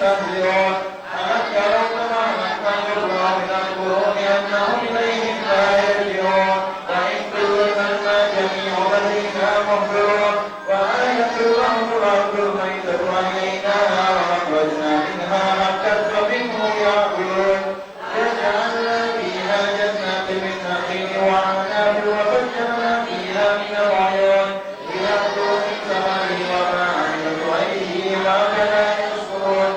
يستهزئون ألم يروا كما مكن الله من القرون أنهم إليهم لا يرجعون وإن كل ما جميع لدينا محضرون وآية لهم الأرض الميتة أحييناها وأخرجنا منها حبا فمنه يأكلون وجعلنا فيها جنات من نخيل وأعناب وفجرنا فيها من العيون ليأكلوا من ثمره وما عملت أيديهم أفلا يشكرون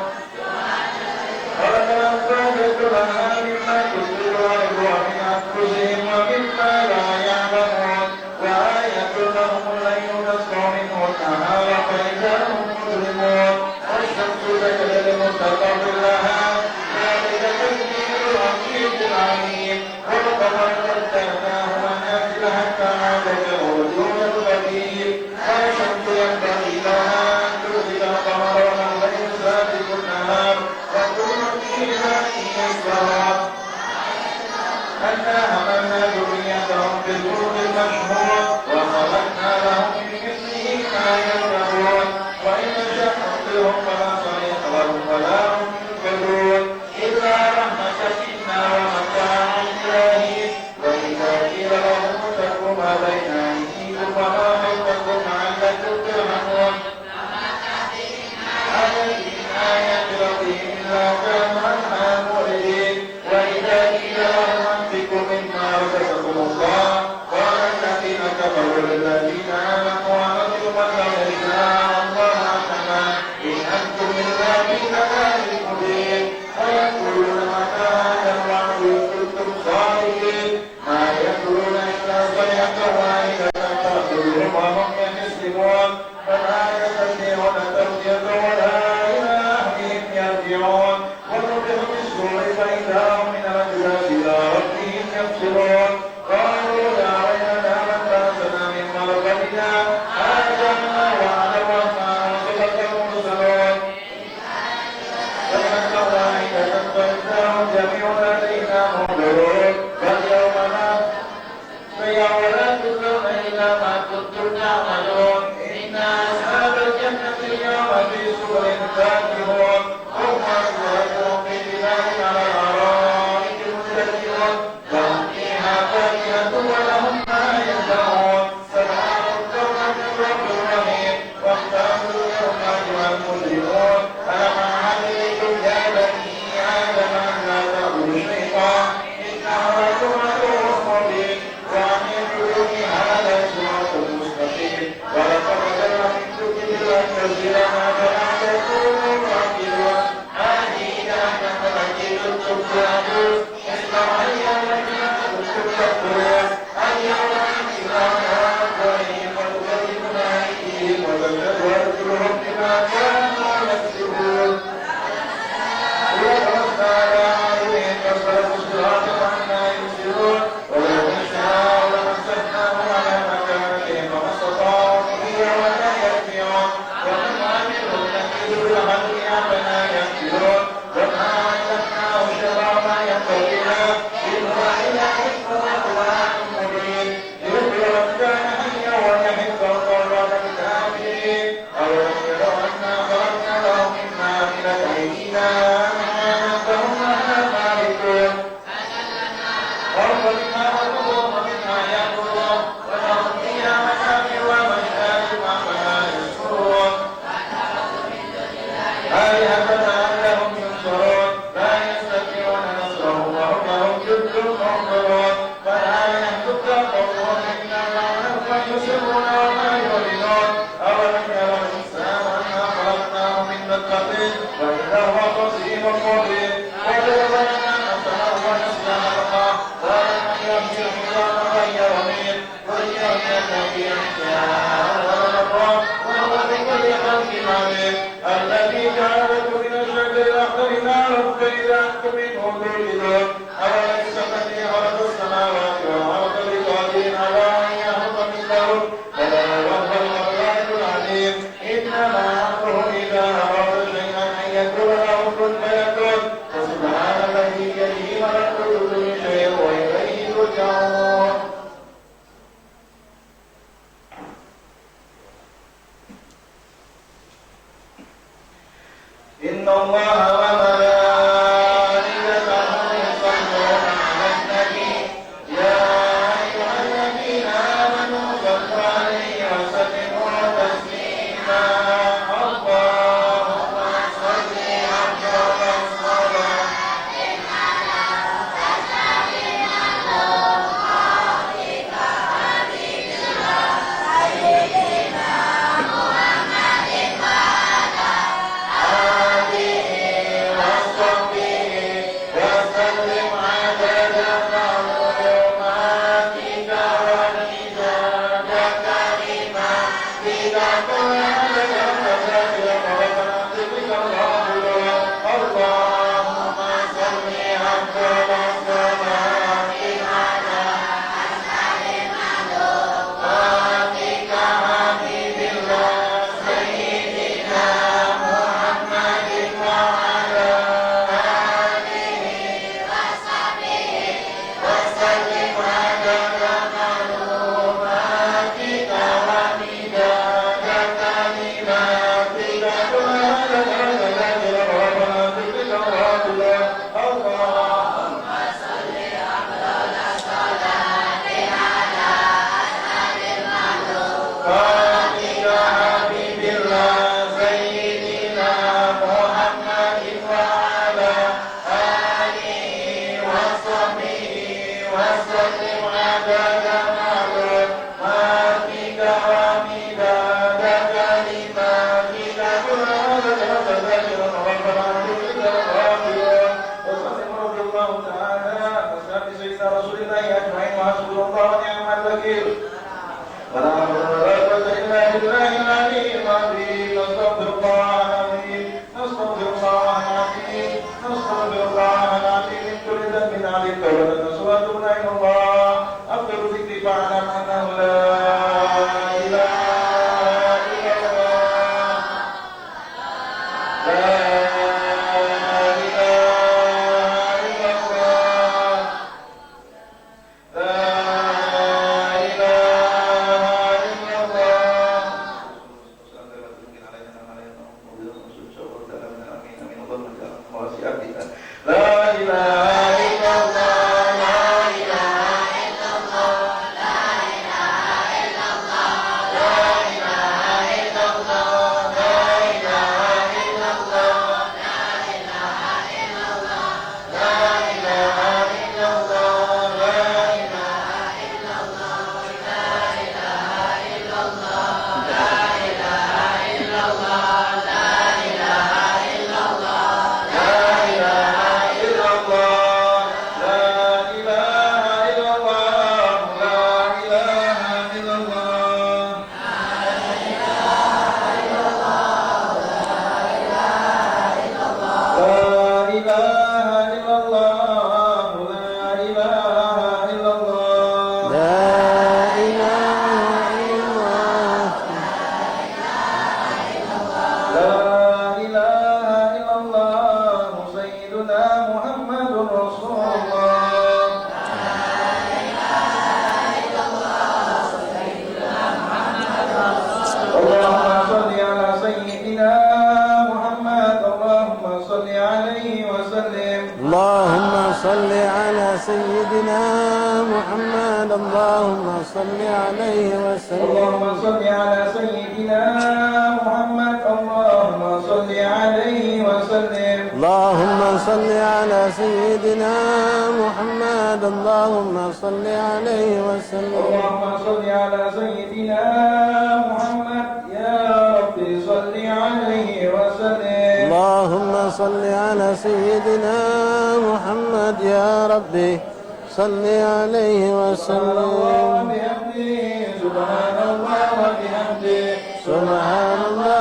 ولقد أخرجت لها مما تبصر الأرض ومن أنفسهم ومما لا يعلمون وآية لهم الليل نسمع منه النهار فإذا هم مظلمون والشمس تجري لمستقر لها ذلك تقدير العزيز العليم والقمر قدرناه منازل حتى عاد كالعرجون القديم لا شمس ينبغي لها أن تدرك القمر ولا الليل سابق النهار وكل في ذاته يسرا أنا حملنا ذريتهم في الفلك المشحون وخلقنا لهم من مثله ما يركبون وإن نشأ نطلهم فلا صريخ لهم ولا هم ينقذون إلا رحمة منا ومتاعا إلهي وإذا قيل لهم اتقوا ما بين أيديكم وما خلفكم لعلكم ترحمون آية من آيات ربهم إلا كانوا عنها معرضين وإذا قيل لهم أنفقوا مما رزقكم الله قال الذين كفروا للذين آمنوا أنتم الذين الله أعلم إن أنتم إلا في ضلال مبين ويقولون متى هذا الوعد إن كنتم صادقين ما يقولون إلا صيحة واحدة تأخذهم وهم يحسبون فلا يستطيعون توصية ولا إلى أهلهم يرجعون ونفخ في الصور فإذا هم من الأجداث إلى ربهم يبصرون قالوا يا ويلنا من بعثنا من مرقدنا هذا ما وعد الرحمن وصدق المرسلون كلمة واحدة فإذا هم جميع لدينا محضرون فاليوم لا تجزون إلا ما كنتم تعملون إن أصحاب الجنة اليوم في سرر فاكهون هم أزواجهم في ظلال على الأرائك متكئون لهم فيها فاكهة ولهم ما يدعون سلام قولا من رب رحيم واختاروا اليوم أيها المجرمون ألم أعهد إليكم يا بني آدم أن لا تعبدوا الشيطان إنه لكم عدو مبين وأن يعبدوني هذا صراط مستقيم ولقد نزل من كتب الأنزل ما فلا تكونوا معجزون هذه جهنم التي كنتم توعدون اسمعوا أيها الذين كنتم تكفرون اليوم نحن على أفواههم وتكلمنا أيديهم وتشهد أرجلهم بما كانوا يكسبون ولمسنا على أعينهم فاصبروا الصراط عنا يبصرون ولو نشاء لمسكناهم على مكانتهم فما استطاعوا مضيا ولا يرجعون ومن عملوا نكيد لهم أفلا يأكلون وما علمناه شرع ما ينبغي له إن هو إلا ذكر وقرآن مبين ليخبر من كان حيا ويحق القرة بالآخرين أولم يروا أنا خلقنا لهم مما عملت أيدينا أنعاما فهم لها مالكون وَرَبَّنَا وَرَبُّهُمْ وَمِنْهَا يَأْكُلُونَ وَلَهُمْ فِيهَا مَنَافِعُ وَمَشَارِبُ أَفَلَا يَشْكُرُونَ آلِهَةً لَعَلَّهُمْ يُنصَرُونَ لَا يَسْتَطِيعُونَ نَصْرَهُمْ وَهُمْ لَهُمْ جُندٌ مُّحْضَرُونَ فَلَا يَحْزُنكَ قَوْلُهُمْ إِنَّمَا نَحْنُ يُسِرُّونَ وَمَا يُعْلِنُونَ أَوَلَمْ يَرَ الْإِنسَانُ أَنَّا خَلَقْنَاهُ مِن نُّطْفَةٍ فَإِذَا هُوَ خَصِيمٌ مُّبِينٌ وَضَرَبَ لَنَا مَثَلًا وَنَسِيَ خَلْقَهُ وَلَمْ يَهْدِ الْعِظَامَ وَهِيَ رَمِيمٌ وَلِيَعْلَمَ وهو بكل خلق عليم الذي جعل لكم من الشجر الأخضر نارا فإذا أنتم منه توقدون أوليس الذي خلق السماوات والأرض بقادر على أن يخلق مثلهم بلى وهو الخلاق العليم إنما أمره إذا أراد شيئا أن يقول له كن فيكون فسبحان الذي بيده ملكوت كل شيء وإليه ترجعون. إن الله وملائكته يصلون على النبي يا أيها الذين آمنوا صلوا عليه وسلموا تسليما اللهم صل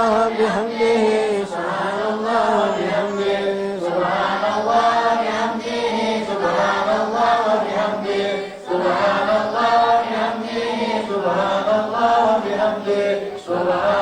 أفضل الصلاة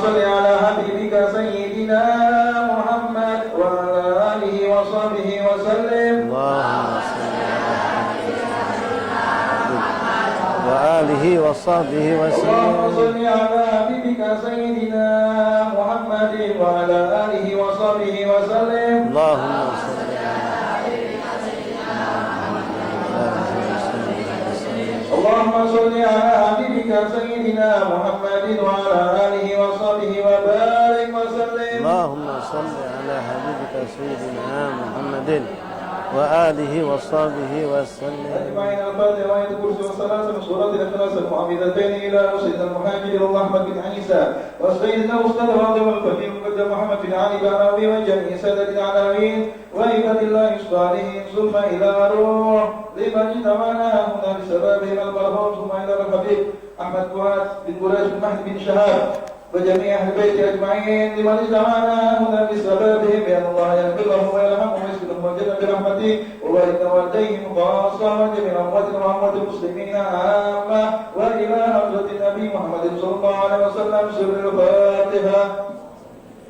صل على حبيبك سيدنا محمد وعلى آله وصحبه وسلم. وآله وصحبه وسلم. اللهم صل على حبيبك سيدنا محمد وعلى آله وصحبه وسلم. اللهم صل اللهم صل على حبيبك سيدنا محمد وعلى آله وصحبه وبارك وسلم. اللهم صل على حبيبك سيدنا محمد وآله وصحبه وسلم. أجمعين. الفاتحة وآية الكرسي والصلاة من سورة الإخلاص المعوذتين إلى سيدنا المهاجر أحمد بن عيسى وسيدنا أستاذ العظيم الفقيه مقدم محمد بن علي بن وجميع سادة العالمين وعباد الله الصالحين ثم إلى روح لمن اجتمعنا هنا بسببهم المرحوم ثم إلى الحبيب أحمد فؤاد بن قريش بن مهدي بن شهاب وجميع أهل البيت أجمعين لمن اجتمعنا هنا بسببهم بأن الله يغفر لهم ويرحمهم ويسكنهم ويجزيهم برحمته وبارك والديهم خاصة وجميع أمواتنا وأموات المسلمين عامة وإلى حضرة النبي محمد صلى الله عليه وسلم سر الفاتحة.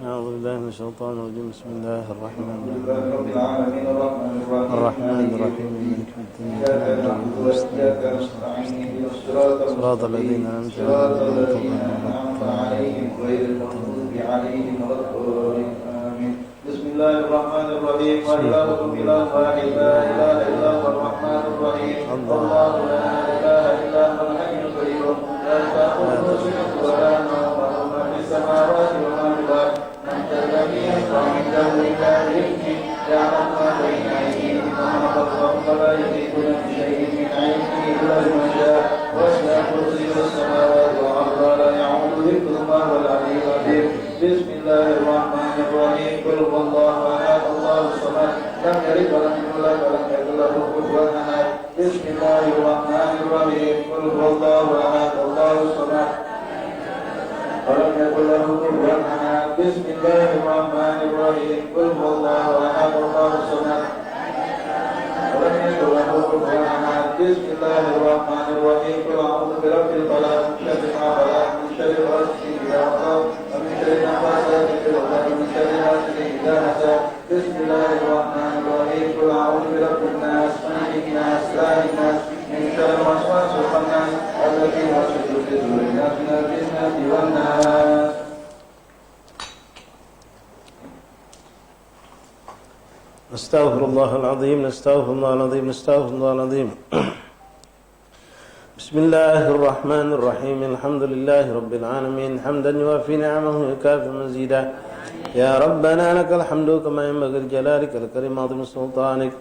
أعوذ بالله من الشيطان الرجيم. بسم الله الرحمن الحمد الرحيم. لله رب العالمين الرحمن الرحيم مالك يوم الدين. إياك نعبد وإياك نستعين اهدنا الصراط صراط الذين أنعمت عليهم صراط الذين أنعمت عليهم غير المغضوب عليهم ولا الضالين آمين. بسم الله الرحمن الرحيم. وإلهكم إله واحد لا إله إلا هو الرحمن الرحيم. الله لا إله إلا هو الحي القيوم لا تأخذه سنة ولا نوم له ما في السماوات وما في الأرض من ذا الذي يشفع عنده إلا بإذنه يعلم ما بين أيديهم وما خلفهم ولا يحيطون بشيء من علمه إلا بما شاء وسع كرسيه السماوات والأرض ولا يعود حفظهما والعلي العظيم. بسم الله الرحمن الرحيم. قل هو الله أحد الله الصمد لم يلد ولم يولد ولم يكن له كفوا أحد. بسم الله الرحمن الرحيم. قل هو الله أحد الله الصمد ولم يكن له كفوا أحد. بسم الله الرحمن الرحيم. قل هو الله أحد الله الصمد ولم يكن له كفوا أحد. بسم الله الرحمن الرحيم. قل أعوذ برب الفلق من شر ما خلق من شر غاسق إذا وقب ومن شر النفاثات في العقد ومن شر حاسد إذا حسد. بسم الله الرحمن الرحيم. قل أعوذ برب الناس ملك الناس إله الناس من شر الوسواس الخناس الذي يوسوس في صدور الناس من الجنة والناس. نستغفر الله العظيم. نستغفر الله العظيم. نستغفر الله العظيم. بسم الله الرحمن الرحيم. الحمد لله رب العالمين حمدا يوافي نعمه ويكافئ مزيدا. يا ربنا لك الحمد كما ينبغي لجلالك الكريم عظيم سلطانك.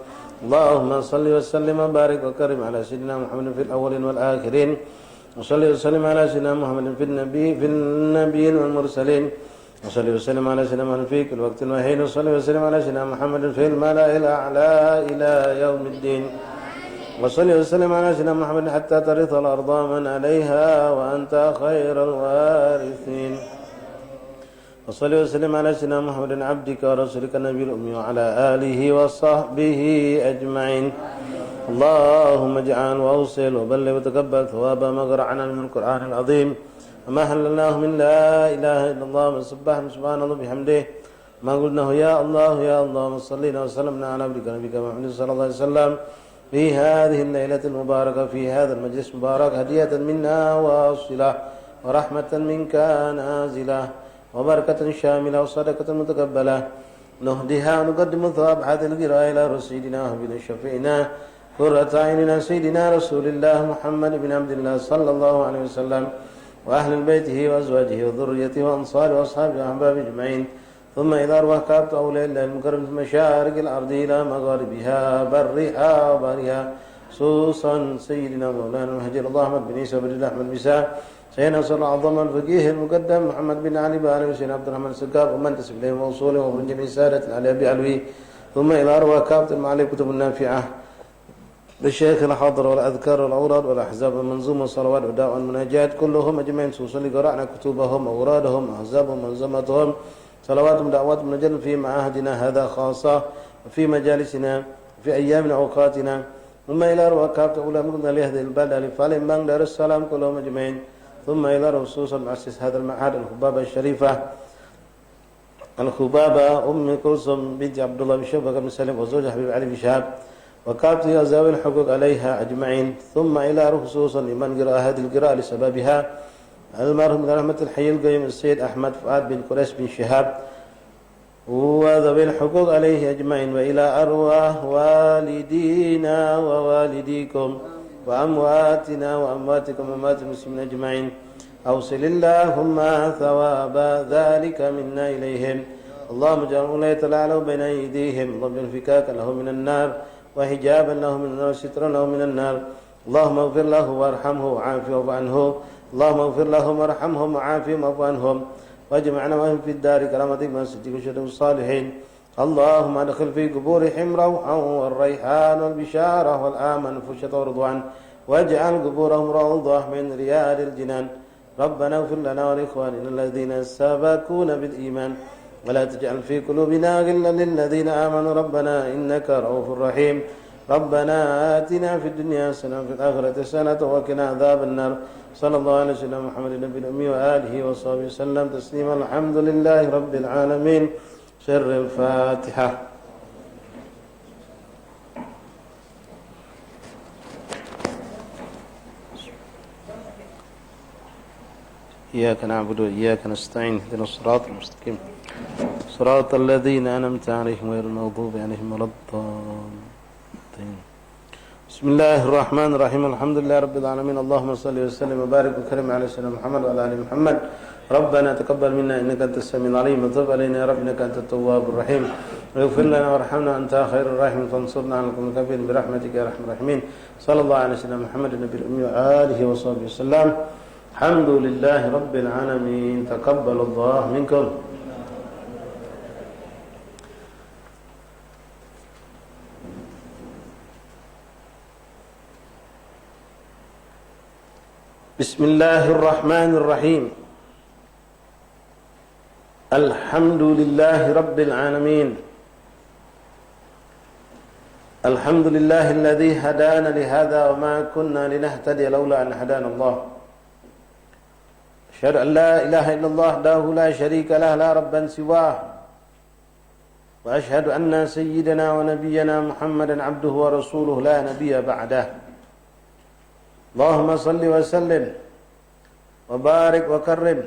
اللهم صل وسلم وبارك وكرم على سيدنا محمد في الأولين والآخرين وصلي وسلم على سيدنا محمد في النبيين والمرسلين وصلي وسلم على سيدنا محمد في كل وقت وحين وصلي وسلم على سيدنا محمد في الملأ الأعلى إلى يوم الدين وصلي وسلم على سيدنا محمد حتى ترث الأرض من عليها وأنت خير الوارثين وصلي وسلم على سيدنا محمد عبدك ورسولك النبي الأمي وعلى آله وصحبه أجمعين. اللهم اجعل وأوصل وبلغ وتقبل ثواب ما قرأنا من القرآن العظيم وما هللناه من لا إله إلا الله وسبح سبحان الله بحمده ما قلناه يا الله يا الله وصلينا وسلمنا على عبدك نبيك محمد صلى الله عليه وسلم في هذه الليلة المباركة في هذا المجلس المبارك هدية منا واصلة ورحمة منك نازلة وبركة شاملة وصدقة متقبلة نهديها ونقدم ثواب هذه القراءة إلى رسولنا وحبيبنا شفيعنا قرة عيننا سيدنا رسول الله محمد بن عبد الله صلى الله عليه وسلم وأهل بيته وأزواجه وذريته وأنصاره وأصحابه وأحبابه أجمعين ثم إذا أرواح كافة أولياء الله المكرم في مشارق الأرض إلى مغاربها برها وبرها خصوصا سيدنا مولانا المهجر الله أحمد بن عيسى بن أحمد بن سيدنا صلى الله العظم الفقيه المقدم محمد بن علي بن علي وسيدنا عبد الرحمن السقاف ومن تسب إليهم وأصولهم ومن جميع سادة علي أبي علوي ثم إلى أرواح كافة المعالي كتب النافعة للشيخ الحاضر والأذكار والأوراد والأحزاب والمنظومة والصلوات والدعاء والمناجات كلهم أجمعين خصوصا قرأنا كتبهم أورادهم أحزابهم منظمتهم صلواتهم دعواتهم نجل في معاهدنا هذا خاصة وفي مجالسنا في أيامنا وأوقاتنا ثم إلى أرواح كافة أولى من لهذه البلدة لفعل بان دار السلام كلهم أجمعين ثم إلى خصوصا مؤسس هذا المعهد الخبابة الشريفة الخبابة أم كلثوم بنت عبد الله بن شيبة بن سليم وزوجها حبيب علي بن شهاب وكافة ذوي الحقوق عليها أجمعين ثم إلى خصوصا لمن قرأ هذه القراءة لسببها المرحوم رحمة الحي القيوم السيد أحمد فؤاد بن قريش بن شهاب وذوي الحقوق عليه أجمعين وإلى أرواح والدينا ووالديكم وأمواتنا وأمواتكم وأموات المسلمين أجمعين أوصل اللهم ثواب ذلك منا إليهم اللهم اجعله لا يتلعلوا بين أيديهم اللهم اجعل فكاكا له من النار وحجابا له من النار وسترا له من النار اللهم اغفر له وارحمه وعافه واعف عنه اللهم اغفر لهم وارحمهم وعافهم واعف عنهم واجمعنا وهم في الدار كرامتك مع الصديق والشهداء والصالحين اللهم ادخل في قبورهم روحا والريحان والبشارة والآمن والفرشة والرضوان واجعل قبورهم روضة من رياض الجنان ربنا اغفر لنا ولإخواننا الذين سبقونا بالإيمان ولا تجعل في قلوبنا غلا للذين آمنوا ربنا إنك رؤوف رحيم ربنا آتنا في الدنيا حسنة وفي الآخرة حسنة وقنا عذاب النار صلى الله على سيدنا محمد النبي الأمي وآله وصحبه وسلم تسليما الحمد لله رب العالمين سر الفاتحة إياك نعبد وإياك نستعين اهدنا الصراط المستقيم صراط الذين أنعمت عليهم غير المغضوب عليهم ولا الضالين بسم الله الرحمن الرحيم الحمد لله رب العالمين اللهم صل وسلم وبارك وكرم على سيدنا محمد وعلى آل محمد ربنا تقبل منا إنك أنت السميع العليم وتب علينا يا رب إنك أنت التواب الرحيم واغفر لنا وارحمنا أنت خير الراحمين فانصرنا على القوم الكافرين برحمتك يا أرحم الراحمين صلى الله على سيدنا محمد النبي الأمي وآله وصحبه وسلم الحمد لله رب العالمين تقبل الله منكم بسم الله الرحمن الرحيم الحمد لله رب العالمين الحمد لله الذي هدانا لهذا وما كنا لنهتدي لولا أن هدانا الله أشهد أن لا إله إلا الله وحده لا شريك له لا ربا سواه وأشهد أن سيدنا ونبينا محمدا عبده ورسوله لا نبي بعده اللهم صل وسلم وبارك وكرم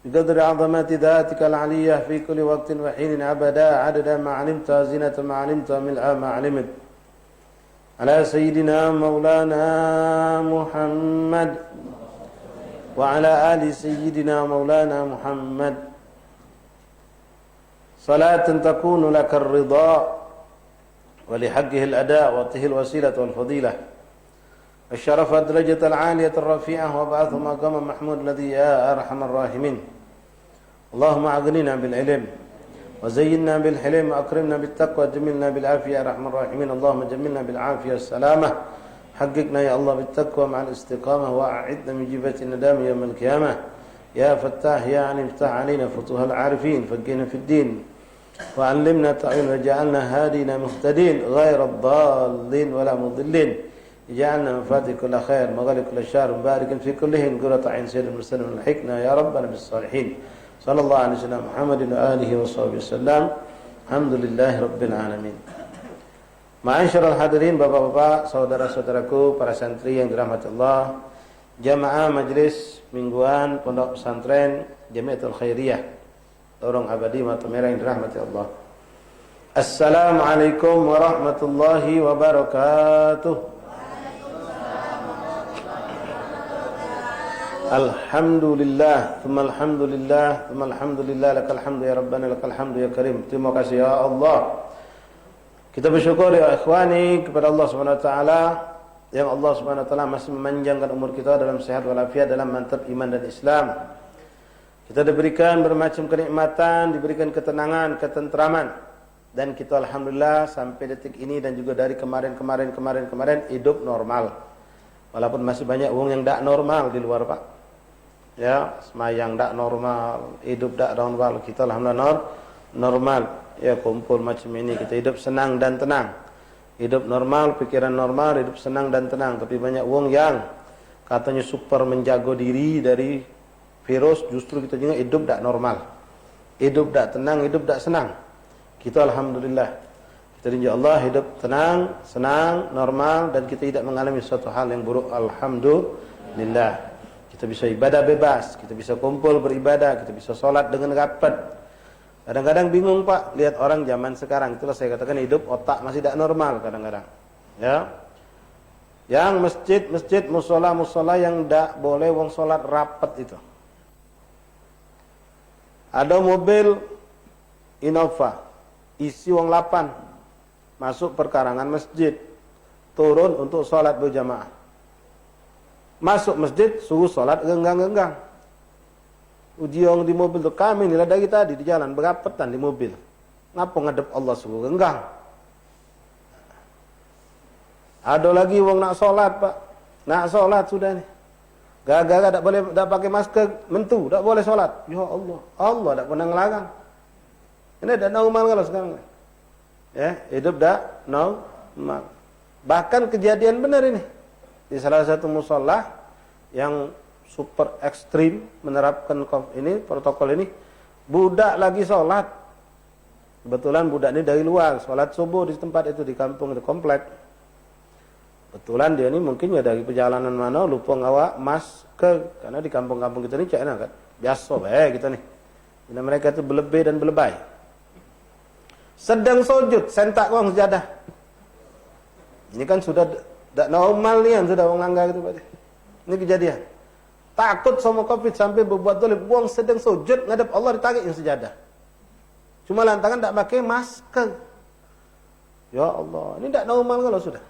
بقدر عظمة ذاتك العلية في كل وقت وحين أبدا عدد ما علمت زينة ما علمت ملء ما علمت على سيدنا مولانا محمد وعلى آل سيدنا مولانا محمد صلاة تكون لك الرضا ولحقه الأداء وطه الوسيلة والفضيلة الشرف الدرجة العالية الرفيعة وبعث مقام محمود الذي يا أرحم الراحمين اللهم أغننا بالعلم وزينا بالحلم وأكرمنا بالتقوى وجملنا بالعافية يا أرحم الراحمين اللهم جملنا بالعافية والسلامة حققنا يا الله بالتقوى مع الاستقامة وأعدنا من جبهة الندامة يوم القيامة يا فتاح يا عليم افتح علينا فتوح العارفين فقهنا في الدين وعلمنا تعين وجعلنا هادينا مهتدين غير الضالين ولا مضلين جعلنا مفاتيح كل خير مغالب كل شر مبارك في كلهم قرة عين سيد المرسلين والحكمة يا ربنا بالصالحين صلى الله عليه وسلم محمد وآله وصحبه وسلم الحمد لله رب العالمين. Ma'asyiral hadirin, bapak-bapak, saudara-saudaraku, para santri yang dirahmati Allah, jamaah majelis mingguan Pondok Pesantren Jamiatul Khairiyah Lorong Abadi Mata Merah yang dirahmati Allah. Assalamualaikum warahmatullahi wabarakatuh. Alhamdulillah, thumma alhamdulillah, thumma alhamdulillah, lakal hamdu ya Rabbana, lakal hamdu ya Karim. Terima kasih ya Allah. Kita bersyukur ya ikhwani kepada Allah Subhanahu wa taala yang Allah Subhanahu wa taala masih memanjangkan umur kita dalam sehat walafiat dalam mantap iman dan Islam. Kita diberikan bermacam kenikmatan, diberikan ketenangan, ketentraman, dan kita alhamdulillah sampai detik ini dan juga dari kemarin hidup normal. Walaupun masih banyak wong yang tidak normal di luar, Pak. Ya, semayang tidak normal, hidup tidak normal. Kita alhamdulillah normal. Ya, kumpul macam ini kita hidup senang dan tenang. Hidup normal, pikiran normal, hidup senang dan tenang. Tapi banyak wong yang katanya super menjaga diri dari virus, justru kita juga hidup tidak normal, hidup tidak tenang, hidup tidak senang. Kita alhamdulillah, kita insya Allah hidup tenang, senang, normal, dan kita tidak mengalami suatu hal yang buruk. Alhamdulillah. Kita bisa ibadah bebas, kita bisa kumpul beribadah, kita bisa sholat dengan rapat. Kadang-kadang bingung Pak, lihat orang zaman sekarang. Itulah saya katakan hidup otak masih tidak normal kadang-kadang. Ya, yang masjid-masjid, musola-musola yang tidak boleh wong sholat rapat itu. Ada mobil Innova, isi wong 8, masuk perkarangan masjid, turun untuk sholat berjamaah. Masuk masjid, suruh sholat genggang-genggang. Ujiong di mobil tu kami ni lah dari tadi di jalan berapetan di mobil. Ngapa ngadep Allah suruh genggang? Ada lagi wong nak sholat Pak, nak sholat sudah ni. Gara-gara tak boleh tak pakai masker mentu, tak boleh sholat. Ya Allah, Allah tak pernah ngelarang. Ini dah normal kalau sekarang. Ya, hidup dah normal. Bahkan kejadian benar ini. Di salah satu musola yang super ekstrim menerapkan ini protokol ini, budak lagi sholat. Kebetulan budak ini dari luar, sholat subuh di tempat itu, di kampung itu komplek. Kebetulan dia ini mungkin ya dari perjalanan mana lupa ngawa masker, karena di kampung-kampung kita ini cakna kan biasa baik kita nih. Bila mereka itu berlebih dan berlebay. Sedang sujud, sentak uang sejadah. Ini kan sudah tak normal ni kan, sudah orang langgar gitu Pak. Ini kejadian. Takut sama Covid sampai berbuat dolim. Buang sedang sujud ngadep Allah ditarik yang sejadah. Cuma lantaran tak pakai masker. Ya Allah, ini tak normal kalau sudah.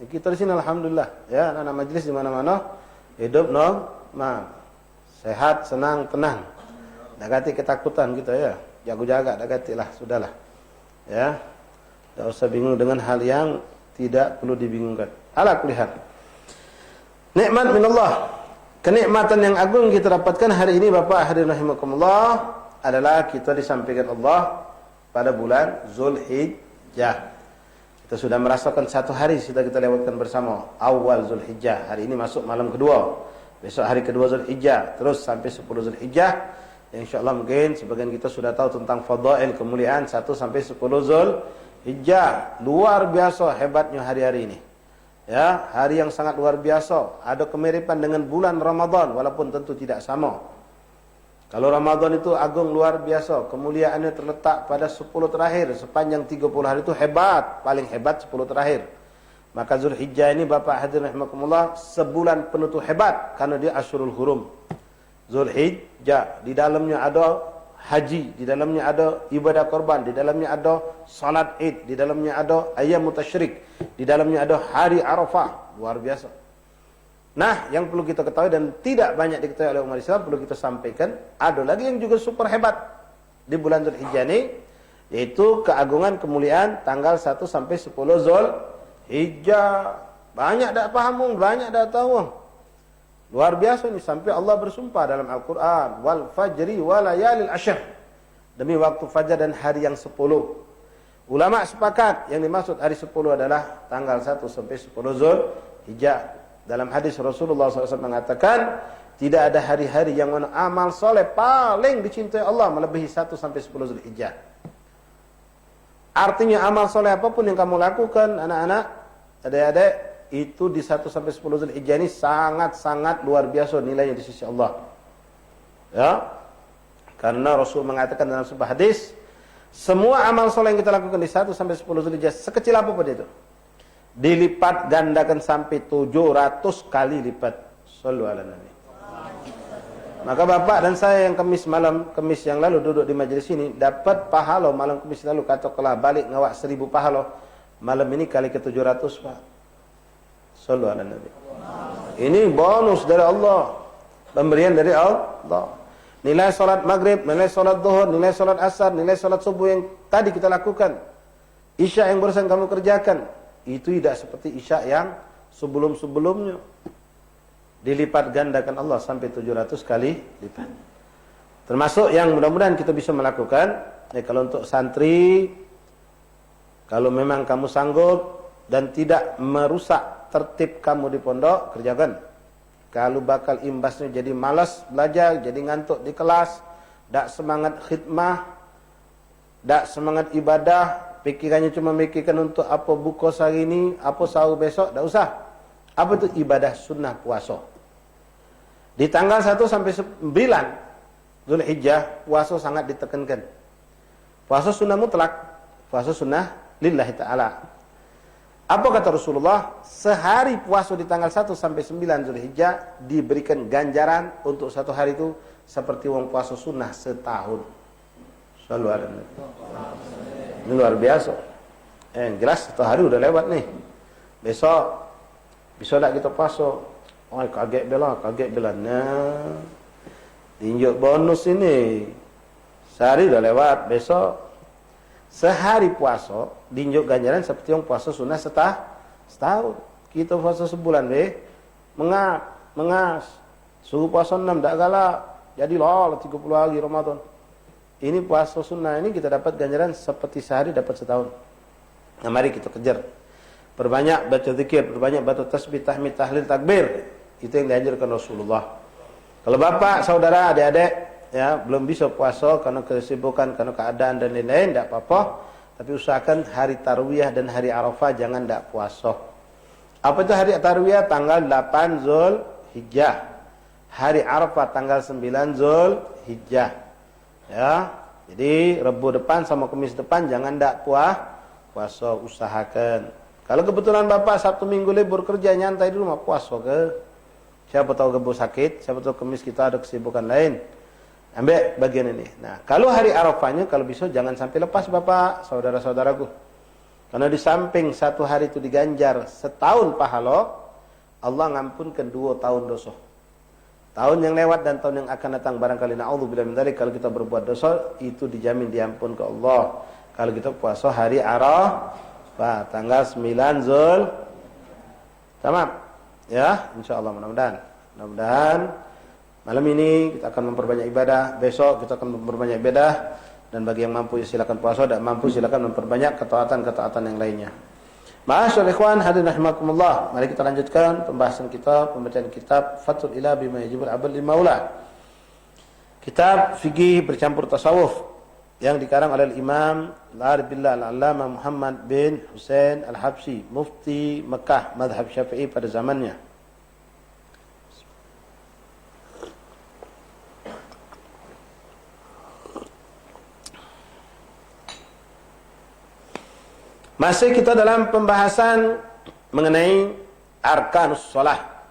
Kita di sini alhamdulillah ya, anak-anak majlis di mana-mana hidup normal. Sehat, senang, tenang. Tak ganti ketakutan kita ya. Jaga-jaga tak ganti lah, sudahlah. Ya. Tak usah bingung dengan hal yang tidak perlu dibingungkan. Ala kulli hal. Nikmat minallah. Kenikmatan yang agung kita dapatkan hari ini Bapak hadirin rahimakumullah adalah kita disampaikan Allah pada bulan Zulhijjah. Kita sudah merasakan satu hari sudah kita lewatkan bersama awal Zulhijjah. Hari ini masuk malam kedua. Besok hari kedua Zulhijjah, terus sampai 10 Zulhijjah. Insyaallah mungkin sebagian kita sudah tahu tentang fadail kemuliaan 1 sampai 10 Zulhijjah. Luar biasa hebatnya hari-hari ini. Ya, hari yang sangat luar biasa. Ada kemiripan dengan bulan Ramadan walaupun tentu tidak sama. Kalau Ramadan itu agung luar biasa, kemuliaannya terletak pada 10 terakhir. Sepanjang 30 hari itu hebat, paling hebat 10 terakhir. Maka Zulhijjah ini Bapak hadirin rahimakumullah sebulan penuh itu hebat karena dia Asyurul Hurum. Zulhijjah di dalamnya ada haji, di dalamnya ada ibadah korban, di dalamnya ada salat Id, di dalamnya ada ayyamut tasyrik, di dalamnya ada hari Arafah, luar biasa. Nah, yang perlu kita ketahui dan tidak banyak diketahui oleh umat Islam, perlu kita sampaikan, ada lagi yang juga super hebat di bulan Zulhijjah ini, yaitu keagungan kemuliaan tanggal 1 sampai 10 Zulhijjah. Banyak tak paham, banyak tak tahu. Luar biasa ini sampai Allah bersumpah dalam Al-Qur'an, wal fajri wa layalil ashr. Demi waktu fajar dan hari yang 10. Ulama sepakat yang dimaksud hari 10 adalah tanggal 1 sampai 10 Zulhijjah. Dalam hadis Rasulullah SAW mengatakan, tidak ada hari-hari yang mana amal soleh paling dicintai Allah melebihi 1 sampai 10 Zulhijjah. Artinya amal soleh apapun yang kamu lakukan, anak-anak, adik-adik, itu di 1 sampai 10 Zulhijjah ini sangat-sangat luar biasa nilainya di sisi Allah. Ya. Karena Rasul mengatakan dalam sebuah hadis, semua amal soleh yang kita lakukan di 1 sampai 10 Zulhijjah, sekecil apapun itu, dilipat gandakan sampai 700 kali lipat. Shallu ala Nabi. Maka Bapak dan saya yang Kamis yang lalu duduk di majelis ini dapat pahala malam Kamis lalu, katakanlah balik ngawak 1000 pahala. Malam ini kali ke 700 Pak. Shallu ala Nabi. Ini bonus dari Allah, pemberian dari Allah. Nilai salat maghrib, nilai salat zuhur, nilai salat asar, nilai salat subuh yang tadi kita lakukan, isya yang barusan kamu kerjakan, itu tidak seperti isya yang sebelum-sebelumnya. Dilipat gandakan Allah sampai 700 kali lipat. Termasuk yang mudah-mudahan kita bisa melakukan, kalau untuk santri, kalau memang kamu sanggup dan tidak merusak tertib kamu di pondok, kerjakan. Kalau bakal imbasnya jadi malas belajar, jadi ngantuk di kelas, tak semangat khidmah, tak semangat ibadah, pikirannya cuma mikirkan untuk apa buka hari ini, apa sahur besok, tak usah. Apa itu ibadah sunnah puasa? Di tanggal 1 sampai 9 Zulhijjah, puasa sangat ditekankan. Puasa sunnah mutlak, puasa sunnah lillahi ta'ala. Apa kata Rasulullah? Sehari puasa di tanggal 1 sampai 9 Zulhijjah diberikan ganjaran untuk satu hari itu seperti orang puasa sunnah setahun. Selalu ada. Ini luar biasa. Jelas satu hari udah lewat nih. Besok tak kita puasa. Oh, kaget bela. Nah, tinjuk bonus ini. Sehari udah lewat, besok sehari puasa dinjuk ganjaran seperti yang puasa sunnah setahun. Kita puasa sebulan mengas. Suruh puasa 6 tak galak. Jadilah 30 hari Ramadan. Ini puasa sunnah ini kita dapat ganjaran seperti sehari dapat setahun. Nah, mari kita kejar. Perbanyak baca zikir, perbanyak baca tasbih, tahmid, tahlil, takbir. Itu yang diajarkan Rasulullah. Kalau bapak, saudara, adik-adik ya belum bisa puasa karena kesibukan, karena keadaan dan lain-lain, tidak apa-apa, tapi usahakan hari tarwiyah dan hari Arafah jangan tidak puasa. Apa itu hari tarwiyah? Tanggal 8 Zulhijjah. Hari Arafah tanggal 9 Zulhijjah. Ya, jadi Rabu depan sama Kamis depan jangan tidak puasa, usahakan. Kalau kebetulan bapak Sabtu Minggu libur kerja nyantai di rumah, puasa ke. Siapa tahu Rabu sakit, siapa tahu Kamis kita ada kesibukan lain. Ambil bagian ini. Nah, kalau hari Arafahnya kalau bisa jangan sampai lepas bapak, saudara-saudaraku. Karena di samping satu hari itu diganjar setahun pahala, Allah ngampunkan 2 tahun dosa. Tahun yang lewat dan tahun yang akan datang barangkali na'udzubillah min dzalik, kalau kita berbuat dosa itu dijamin diampun ke Allah. Kalau kita puasa hari Arafah tanggal 9 Zul. Tamam. Ya, insyaallah mudah-mudahan malam ini kita akan memperbanyak ibadah, besok kita akan memperbanyak ibadah, dan bagi yang mampu silakan puasa, tidak mampu silakan memperbanyak ketaatan-ketaatan yang lainnya. Ma'asyiral ikhwan hadirin rahimakumullah, mari kita lanjutkan pembahasan kita, pembacaan kitab Fathul Ilah bima yajibul abad lil Maula. Kitab fikih bercampur tasawuf yang dikarang oleh Imam Al-Arif Billah Al-Allamah Muhammad bin Husain Al-Habsyi, mufti Mekah mazhab Syafi'i pada zamannya. Masih kita dalam pembahasan mengenai arkanus shalah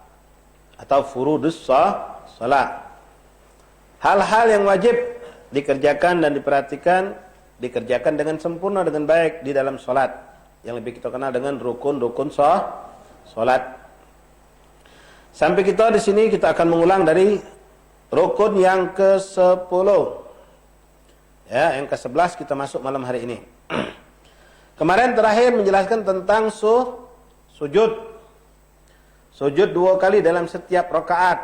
atau furudus shalah. Hal-hal yang wajib dikerjakan dan diperhatikan, dikerjakan dengan sempurna, dengan baik di dalam salat. Yang lebih kita kenal dengan rukun-rukun salat. Sampai kita di sini kita akan mengulang dari rukun yang ke-10. Ya, yang ke-11 kita masuk malam hari ini. Kemarin terakhir menjelaskan tentang sujud. Sujud 2 kali dalam setiap rakaat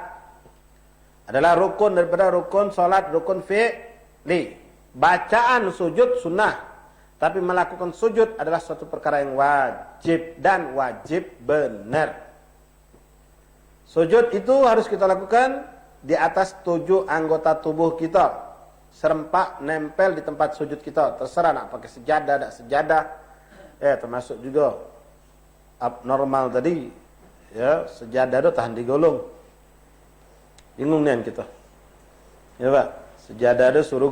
adalah rukun daripada rukun salat, rukun fi'li. Bacaan sujud sunnah, tapi melakukan sujud adalah suatu perkara yang wajib dan wajib benar. Sujud itu harus kita lakukan di atas 7 anggota tubuh kita, serempak nempel di tempat sujud kita. Terserah nak pakai sejadah, tak sejadah. Termasuk juga abnormal tadi, ya sejadah itu tahan digolong. Bingung nih kita, ya pak, sejadah itu suruh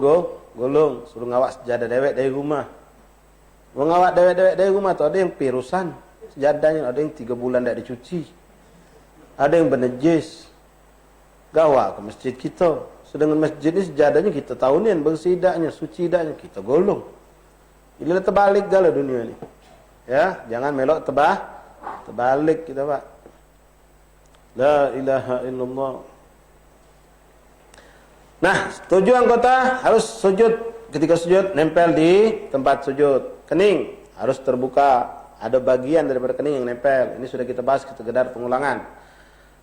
golong, suruh ngawak sejadah dewek dari rumah. Mau ngawak dewek dari rumah tuh ada yang pirusan sejadahnya, ada yang 3 bulan tidak dicuci, ada yang benejis. Gawak ke masjid kita, sedangkan masjid ini sejadahnya kita tahu nih bersih idaknya, suci idaknya, kita golong. Ini terbalik galau dunia ini. Ya, jangan melok terbalik kita, Pak. La ilaha illallah. Nah, 7 anggota harus sujud. Ketika sujud nempel di tempat sujud. Kening harus terbuka. Ada bagian daripada kening yang nempel. Ini sudah kita bahas, kita gedar pengulangan.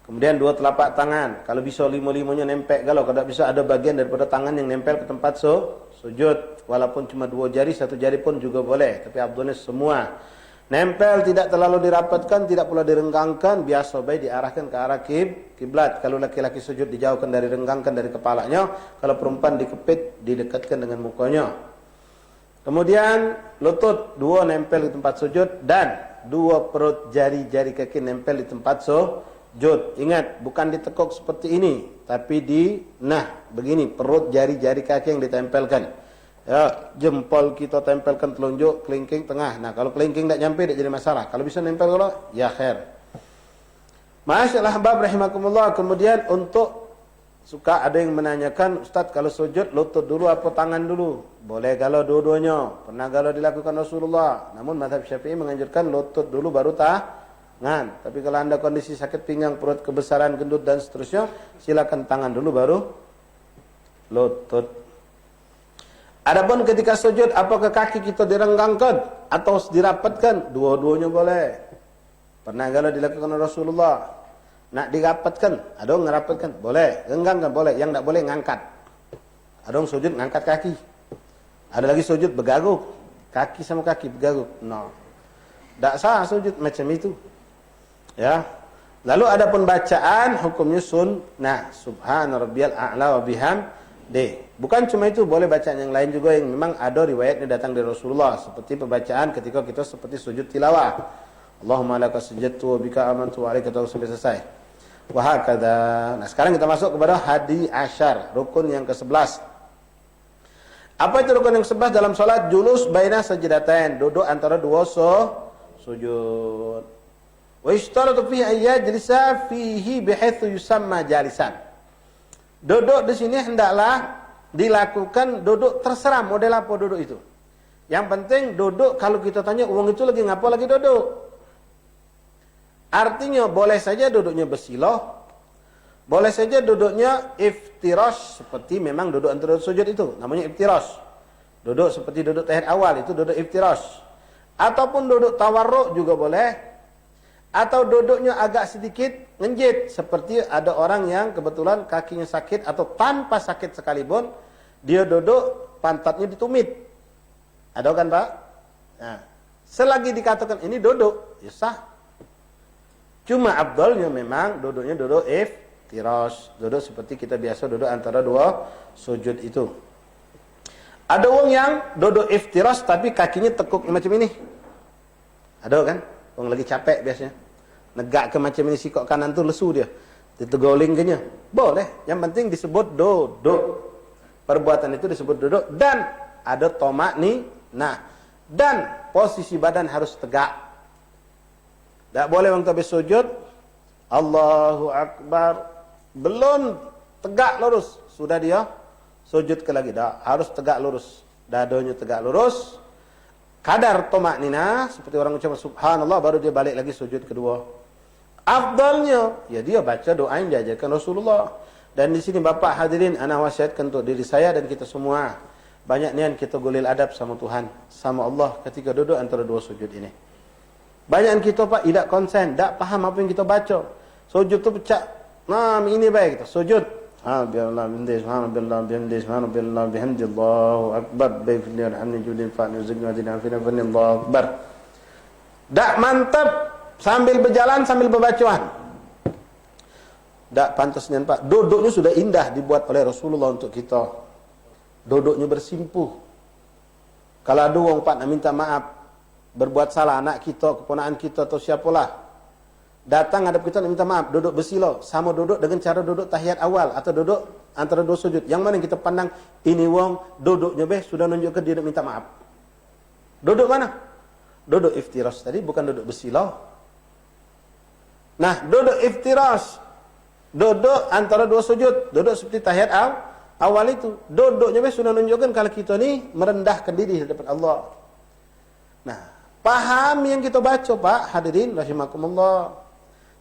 Kemudian 2 telapak tangan. Kalau bisa 5-5-nya nempel. Kalau tidak bisa ada bagian daripada tangan yang nempel ke tempat sujud. Walaupun cuma 2 jari, 1 jari pun juga boleh. Tapi abdulnya semua. Nempel tidak terlalu dirapatkan, tidak pula direnggangkan, biasa baik diarahkan ke arah kiblat. Kalau laki-laki sujud dijauhkan dari renggangkan dari kepalanya, kalau perempuan dikepit didekatkan dengan mukanya. Kemudian lutut dua nempel di tempat sujud dan dua perut jari-jari kaki nempel di tempat sujud. Ingat, bukan ditekuk seperti ini, tapi begini perut jari-jari kaki yang ditempelkan. Ya, jempol kita tempelkan telunjuk, kelingking tengah. Nah, kalau kelingking tidak nyampe tidak jadi masalah. Kalau bisa nempel kalau ya khair. Masyaallah bab rahimakumullah. Kemudian untuk suka ada yang menanyakan, Ustaz kalau sujud lutut dulu apa tangan dulu? Boleh kalau dua-duanya. Pernah kalau dilakukan Rasulullah. Namun mazhab Syafi'i menganjurkan lutut dulu baru tangan. Tapi kalau Anda kondisi sakit pinggang, perut kebesaran, gendut dan seterusnya, silakan tangan dulu baru lutut. Adapun ketika sujud, apakah kaki kita direnggangkan atau dirapatkan? Dua-duanya boleh. Pernah kalau dilakukan Rasulullah. Nak dirapatkan, ada yang ngerapatkan, boleh. Renggangkan, boleh. Yang tidak boleh, ngangkat. Ada yang sujud, ngangkat kaki. Ada lagi sujud, bergaruk. Kaki sama kaki, bergaruk. No. Tak sah sujud macam itu. Ya. Lalu adapun bacaan, hukumnya sunnah. Subhana rabbiyal a'la wa bihamdih. Bukan cuma itu, boleh bacaan yang lain juga yang memang ada riwayatnya datang dari Rasulullah. Seperti pembacaan ketika kita seperti sujud tilawah. Allahumma laka sujudtu wa bika amantu wa alaika tawakkaltu sampai selesai. Wa hakadha. Nah, sekarang kita masuk kepada hadi asyar, rukun yang ke-11. Apa itu rukun yang ke-11 dalam salat? Julus baina sajdatain, duduk antara dua sujud. Wa ishtaratu fihi ayyajlisa fihi bihaitsu yusamma jalisan. Duduk di sini hendaklah dilakukan duduk, terserah model apa duduk itu. Yang penting duduk, kalau kita tanya uang itu lagi ngapa lagi duduk. Artinya boleh saja duduknya bersilah, boleh saja duduknya iftirash, seperti memang duduk antara sujud itu, namanya iftirash. Duduk seperti duduk tahiyat awal, itu duduk iftirash. Ataupun duduk tawarruk juga boleh. Atau duduknya agak sedikit ngenjit, seperti ada orang yang kebetulan kakinya sakit atau tanpa sakit sekalipun, dia duduk pantatnya ditumit. Ada kan Pak? Nah, selagi dikatakan ini duduk, ya sah. Cuma afdalnya memang duduknya duduk iftirash, duduk seperti kita biasa duduk antara dua sujud itu. Ada orang yang duduk iftirash tapi kakinya tekuk macam ini. Ada kan? Orang lagi capek biasanya. Negak ke macam ini, sikok kanan tu lesu dia. Ditegoling ke nya. Boleh. Yang penting disebut duduk. Perbuatan itu disebut duduk. Dan ada tomak ni. Nah. Dan posisi badan harus tegak. Tak boleh orang habis sujud. Allahu Akbar. Belum tegak lurus. Sudah dia sujud ke lagi. Tak. Harus tegak lurus. Dadanya tegak lurus. Kadar tomak nina, seperti orang ucap subhanallah, baru dia balik lagi sujud kedua. Afdalnya, ya dia baca doa yang diajarkan Rasulullah. Dan di sini Bapak hadirin, ana wasiatkan untuk diri saya dan kita semua. Banyak nian kita gulil adab sama Tuhan, sama Allah ketika duduk antara dua sujud ini. Banyak kita Pak, tidak konsen, tidak paham apa yang kita baca. Sujud tu pecah, nah ini baik kita, sujud. Subhanallah bihamdihi subhanallah bihamdihi Allahu akbar baifni alhamni judin fa'ni zikni wa afina fani Allahu akbar. Dak mantap sambil berjalan sambil berbacaan. Dak pantasnya Pak. Duduknya sudah indah dibuat oleh Rasulullah untuk kita. Duduknya bersimpuh. Kalau ada orang Pak nak minta maaf berbuat salah anak kita, keponakan kita atau siapalah, datang hadap kita nak minta maaf, duduk bersila, sama duduk dengan cara duduk tahiyat awal atau duduk antara dua sujud. Yang mana kita pandang ini wong duduknya sudah nunjukkan dia nak minta maaf. Duduk mana? Duduk iftirash tadi, bukan duduk bersila. Nah, duduk iftirash, duduk antara dua sujud, duduk seperti tahiyat awal itu. Duduknya sudah nunjukkan kalau kita ni merendahkan diri di hadapan Allah. Nah, paham yang kita baca Pak, hadirin rahimakumullah.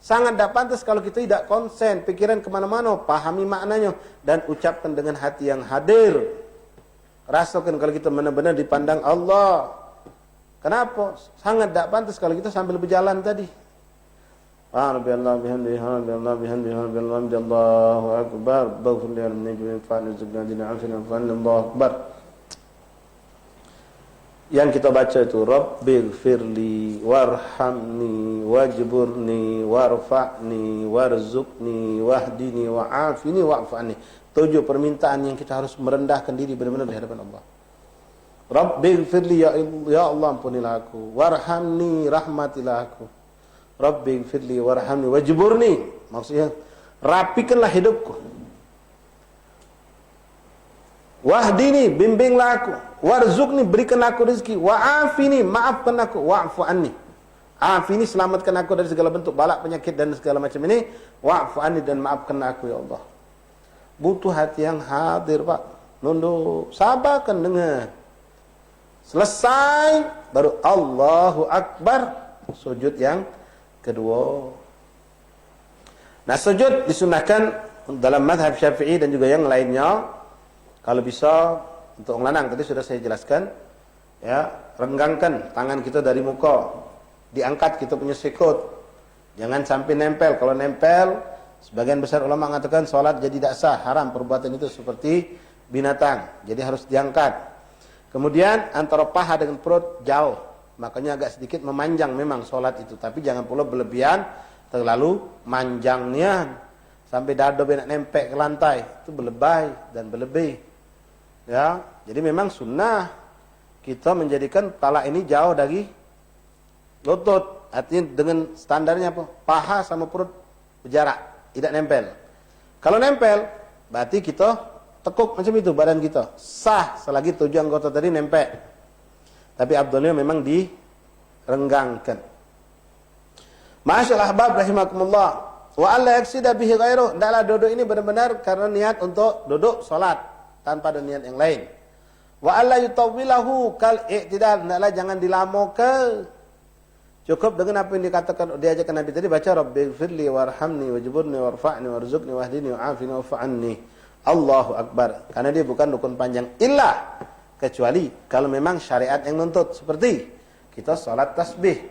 Sangat tak pantas kalau kita tidak konsen, pikiran kemana-mana, pahami maknanya, dan ucapkan dengan hati yang hadir. Rasakan kalau kita benar-benar dipandang Allah. Kenapa? Sangat tak pantas kalau kita sambil berjalan tadi. Subhanallah bihamdihi, subhanallah bihamdihi, subhanallah Allahu akbar. Baghfir li fa'al zikna dina afina fa'al Allahu akbar. Yang kita baca itu Rabbighfirli warhamni wajburni warfa'ni warzuqni wahdini wa'afini wa'fu anni. 7 permintaan yang kita harus merendahkan diri benar-benar di hadapan Allah. Rabbighfirli, ya Allah ampunilah aku, warhamni, rahmatilah aku. Rabbighfirli warhamni wajburni, maksudnya rapikanlah hidupku. Wahdini, bimbinglah aku. Warzuqni, berikanlah aku rezeki. Wa'afini, maafkan aku. Wa'fu anni, afini, selamatkan aku dari segala bentuk balak penyakit dan segala macam ini. Wa'fu anni, dan maafkan aku ya Allah. Butuh hati yang hadir, Pak. Nunduk, sabarkan dengar. Selesai baru Allahu Akbar, sujud yang kedua. Nah, sujud disunahkan dalam mazhab Syafi'i dan juga yang lainnya. Kalau bisa untuk orang lanang tadi sudah saya jelaskan, ya, renggangkan tangan kita dari muka, diangkat kita punya sikut, jangan sampai nempel. Kalau nempel, sebagian besar ulama mengatakan salat jadi tidak sah, haram, perbuatan itu seperti binatang, jadi harus diangkat. Kemudian antara paha dengan perut jauh, makanya agak sedikit memanjang memang salat itu, tapi jangan pula berlebihan, terlalu manjangnya sampai dada nak nempel ke lantai, itu berlebay dan berlebih. Ya, jadi memang sunnah kita menjadikan talak ini jauh dari lutut. Artinya dengan standarnya apa? Paha sama perut berjarak, tidak nempel. Kalau nempel, berarti kita tekuk macam itu badan kita. Sah selagi 7 anggota tadi nempel. Tapi abdulnya memang direnggangkan. Ma'asyal ahbab rahimakumullah. Wa alla yaksida bihi ghairuh. Hendaklah duduk ini benar-benar karena niat untuk duduk salat, tanpa ada niat yang lain. Wa alla yutawwilahu kal i'tidal, hendaklah jangan dilamakan. Cukup dengan apa yang dikatakan diajarkan Nabi tadi, baca Rabbighfirli warhamni wajburni warfa'ni warzuqni wahdini wa'afini wa'fu anni. Allahu Akbar. Karena dia bukan rukun panjang illa, kecuali kalau memang syariat yang nuntut, seperti kita salat tasbih.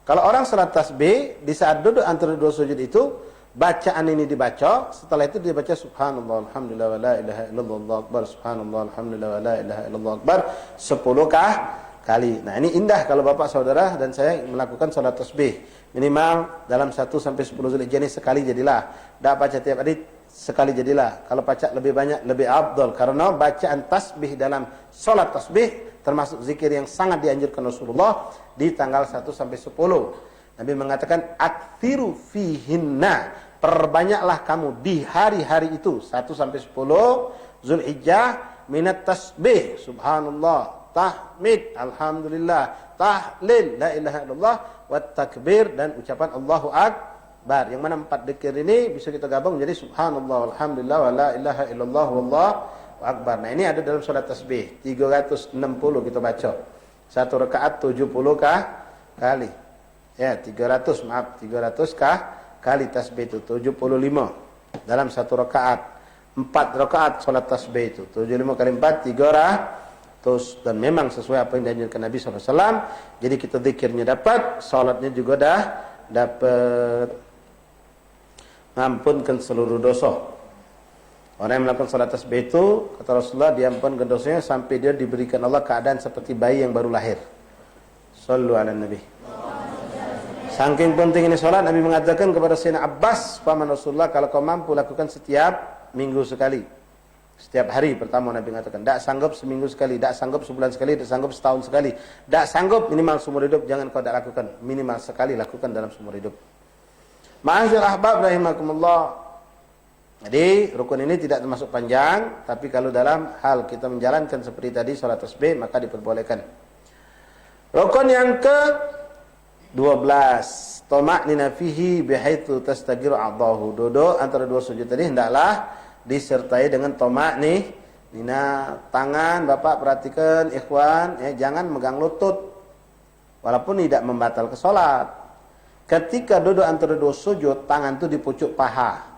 Kalau orang salat tasbih di saat duduk antara dua sujud itu, bacaan ini dibaca, setelah itu dia baca subhanallah alhamdulillah wa la ilaha illallah Allahu akbar, subhanallah alhamdulillah wa la ilaha illallah akbar 10 kali. Nah, ini indah kalau Bapak Saudara dan saya melakukan salat tasbih. Minimal dalam 1 sampai 10 Zulhijjah ini sekali jadilah. Tak baca tiap hari, sekali jadilah. Kalau baca lebih banyak lebih afdal, karena bacaan tasbih dalam salat tasbih termasuk zikir yang sangat dianjurkan Rasulullah di tanggal 1 sampai 10. Nabi mengatakan aktsiru fihinna, perbanyaklah kamu di hari-hari itu 1 sampai 10 Zulhijjah minat tasbih, subhanallah, tahmid, alhamdulillah, tahlil, la ilaha illallah, wa takbir, dan ucapan Allahu Akbar. Yang mana 4 zikir ini bisa kita gabung menjadi subhanallah, alhamdulillah, wa la ilaha illallah, wallahu akbar. Nah, ini ada dalam salat tasbih 360 kita baca. 1 rakaat 70 kali. Ya, 300 kali tasbih itu 75 dalam 1 rakaat. 4 rakaat salat tasbih itu 75 kali 4 300, dan memang sesuai apa yang dianjurkan Nabi SAW. Jadi kita zikirnya dapat, salatnya juga dah dapat, mengampunkan seluruh dosa. Orang yang melakukan salat tasbih itu, kata Rasulullah, diampunkan dosanya sampai dia diberikan Allah keadaan seperti bayi yang baru lahir. Sallu ala Nabi. Saking penting ini salat, Nabi mengatakan kepada Sayyidina Abbas, paman Rasulullah, kalau kau mampu lakukan setiap minggu sekali, setiap hari. Pertama Nabi mengatakan, tak sanggup seminggu sekali, tak sanggup sebulan sekali, tak sanggup setahun sekali, tak sanggup minimal seumur hidup, jangan kau tak lakukan, minimal sekali lakukan dalam seumur hidup. Ma'asyil ahbab rahimakumullah. Jadi rukun ini tidak termasuk panjang, tapi kalau dalam hal kita menjalankan seperti tadi salat tasbih, maka diperbolehkan. Rukun yang ke-12, tama'nina fihi bihaitsu tastagiru a'dahu. Duduk antara dua sujud tadi hendaklah disertai dengan tama'nina. Tangan Bapak perhatikan ikhwan, ya, jangan megang lutut walaupun tidak membatalkan salat. Ketika duduk antara dua sujud, tangan itu di pucuk paha,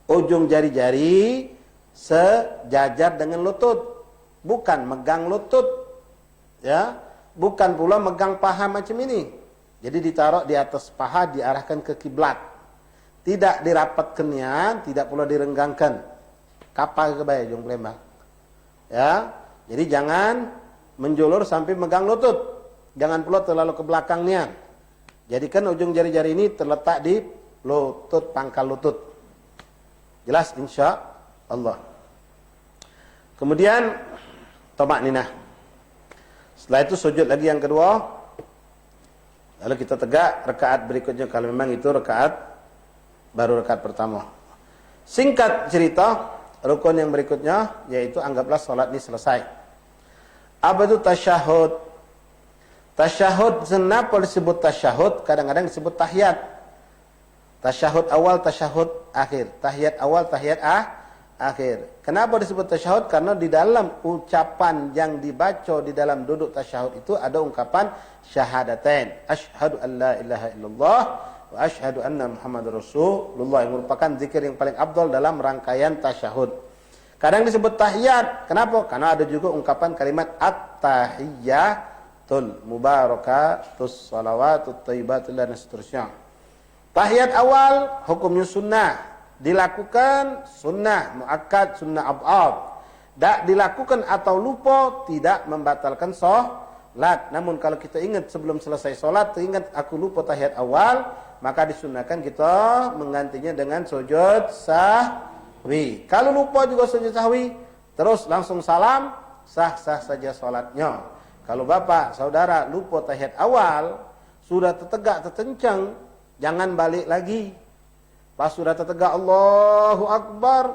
ujung jari-jari sejajar dengan lutut, bukan megang lutut, ya, bukan pula megang paha macam ini. Jadi ditaruh di atas paha, diarahkan ke kiblat, tidak dirapatkannya, tidak pula direnggangkan. Kapal ke bawah, jong Palembang, ya. Jadi jangan menjulur sampai megang lutut. Jangan pula terlalu ke belakangnya. Jadikan ujung jari-jari ini terletak di lutut, pangkal lutut. Jelas insya Allah. Kemudian tamakninah. Setelah itu sujud lagi yang kedua. Lalu kita tegak rakaat berikutnya kalau memang itu rakaat baru rakaat pertama. Singkat cerita, rukun yang berikutnya yaitu anggaplah salat ini selesai. Apa itu tasyahud? Tasyahud, kenapa disebut tasyahud? Kadang-kadang disebut tahiyat. Tasyahud awal, tasyahud akhir. Tahiyat awal, tahiyat akhir. Kenapa disebut tasyahud? Karena di dalam ucapan yang dibaca di dalam duduk tasyahud itu ada ungkapan syahadatain. Asyhadu an la ilaha illallah wa asyhadu anna Muhammadar Rasulullah, yang merupakan zikir yang paling afdal dalam rangkaian tasyahud. Kadang disebut tahiyat. Kenapa? Karena ada juga ungkapan kalimat at-tahiyyatul mubarakatus salawatut thayyibatul dan seterusnya. Tahiyat awal hukumnya sunnah. Dilakukan sunnah muakkad, sunnah ab'ad. Tak dilakukan atau lupa tidak membatalkan solat. Namun kalau kita ingat sebelum selesai solat, teringat aku lupa tahiyat awal, maka disunnahkan kita menggantinya dengan sujud sahwi. Kalau lupa juga sujud sahwi, terus langsung salam, sah-sah saja solatnya. Kalau bapak, saudara lupa tahiyat awal, sudah tertegak, tertencang, jangan balik lagi. Pas sudah tertegak Allahu Akbar,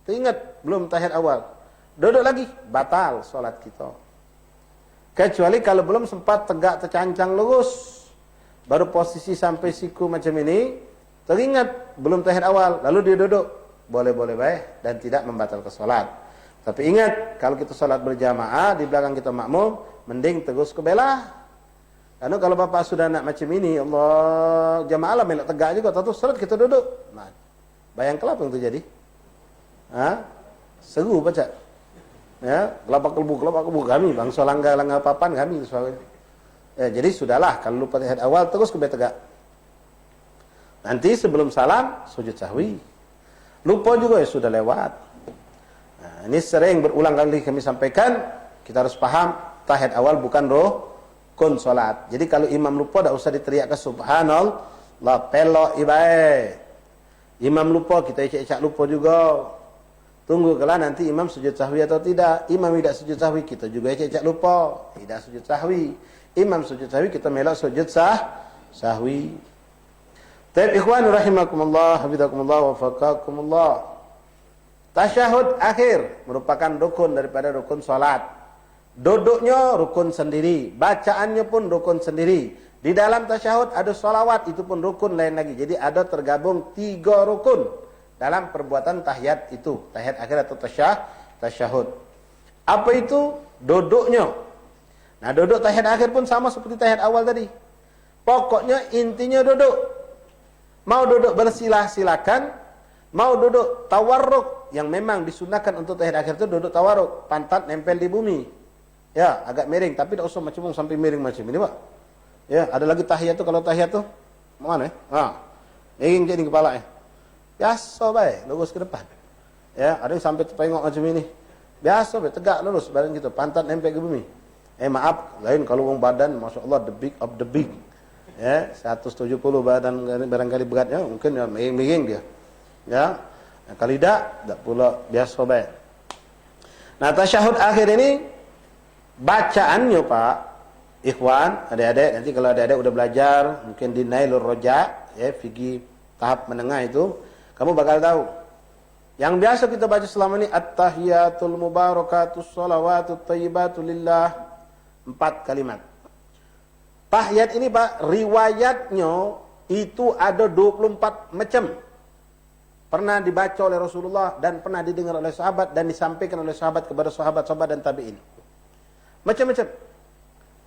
teringat belum tahiyat awal, duduk lagi, batal solat kita. Kecuali kalau belum sempat tegak tercancang lurus, baru posisi sampai siku macam ini, teringat belum tahiyat awal, lalu dia duduk, boleh-boleh baik dan tidak membatalkan solat. Tapi ingat, kalau kita solat berjamaah di belakang kita makmum, mending terus ke belah. Karena kalau bapak sudah nak macam ini, Allah, jamaah lah melak tegak juga, tahu salat kita duduk. Nah, bayangkan apa yang terjadi? Seru baca. Ya, kelapa kelubu kami, bangsa langgar papan kami. Jadi sudahlah, kalau lupa tahiyat awal terus ke tegak. Nanti sebelum salam sujud sahwi. Lupa juga ya sudah lewat. Nah, ini sering berulang kali kami sampaikan, kita harus paham tahiyat awal bukan rukun salat. Jadi kalau imam lupa tak usah diteriakkan subhanallah, pelok ibae. Imam lupa, kita ecek-ecek lupa juga. Tunggu kalau nanti imam sujud sahwi atau tidak. Imam tidak sujud sahwi, kita juga ecek-ecek lupa, tidak sujud sahwi. Imam sujud sahwi, kita melok sujud sahwi. Taib ikhwan rahimakumullah, hafizakumullah, wafaqakumullah. Tasyahud akhir merupakan rukun daripada rukun salat. Duduknya rukun sendiri, bacaannya pun rukun sendiri. Di dalam tasyahud ada salawat, itu pun rukun lain lagi. Jadi ada tergabung 3 rukun dalam perbuatan tahiyat itu, tahiyat akhir atau tasyahud. Apa itu? Duduknya. Nah, duduk tahiyat akhir pun sama seperti tahiyat awal tadi. Pokoknya intinya duduk. Mau duduk bersilah silakan, mau duduk tawarruk yang memang disunahkan untuk tahiyat akhir itu duduk tawarruk, pantat nempel di bumi. Ya, agak miring, tapi tidak usah macam sampai miring macam ini, Pak. Ya, ada lagi tahiyat tu, kalau tahiyat tu mana? Miring jadi kepala. Biasa baik, lurus ke depan. Ya, ada yang sampai terpengok macam ini. Biasa baik, tegak lurus badan kita, pantat nempel ke bumi. Maaf, lain kalau orang badan, masya-Allah the big of the big. Ya, 170 badan barangkali beratnya, mungkin ya miring dia. Ya. Nah, kalau tidak pula biasa baik. Nah, tasyahud akhir ini bacaannya Pak ikhwan, adik-adik, nanti kalau adik-adik udah belajar mungkin di Nailur Roja, ya, fikih tahap menengah itu, kamu bakal tahu. Yang biasa kita baca selama ini at-tahiyatul mubarakatus salawatut thayyibatu lillah, 4 kalimat. Tahiyat ini Pak, riwayatnya itu ada 24 macam. Pernah dibaca oleh Rasulullah dan pernah didengar oleh sahabat dan disampaikan oleh sahabat kepada sahabat-sahabat dan tabi'in. Macam-macam.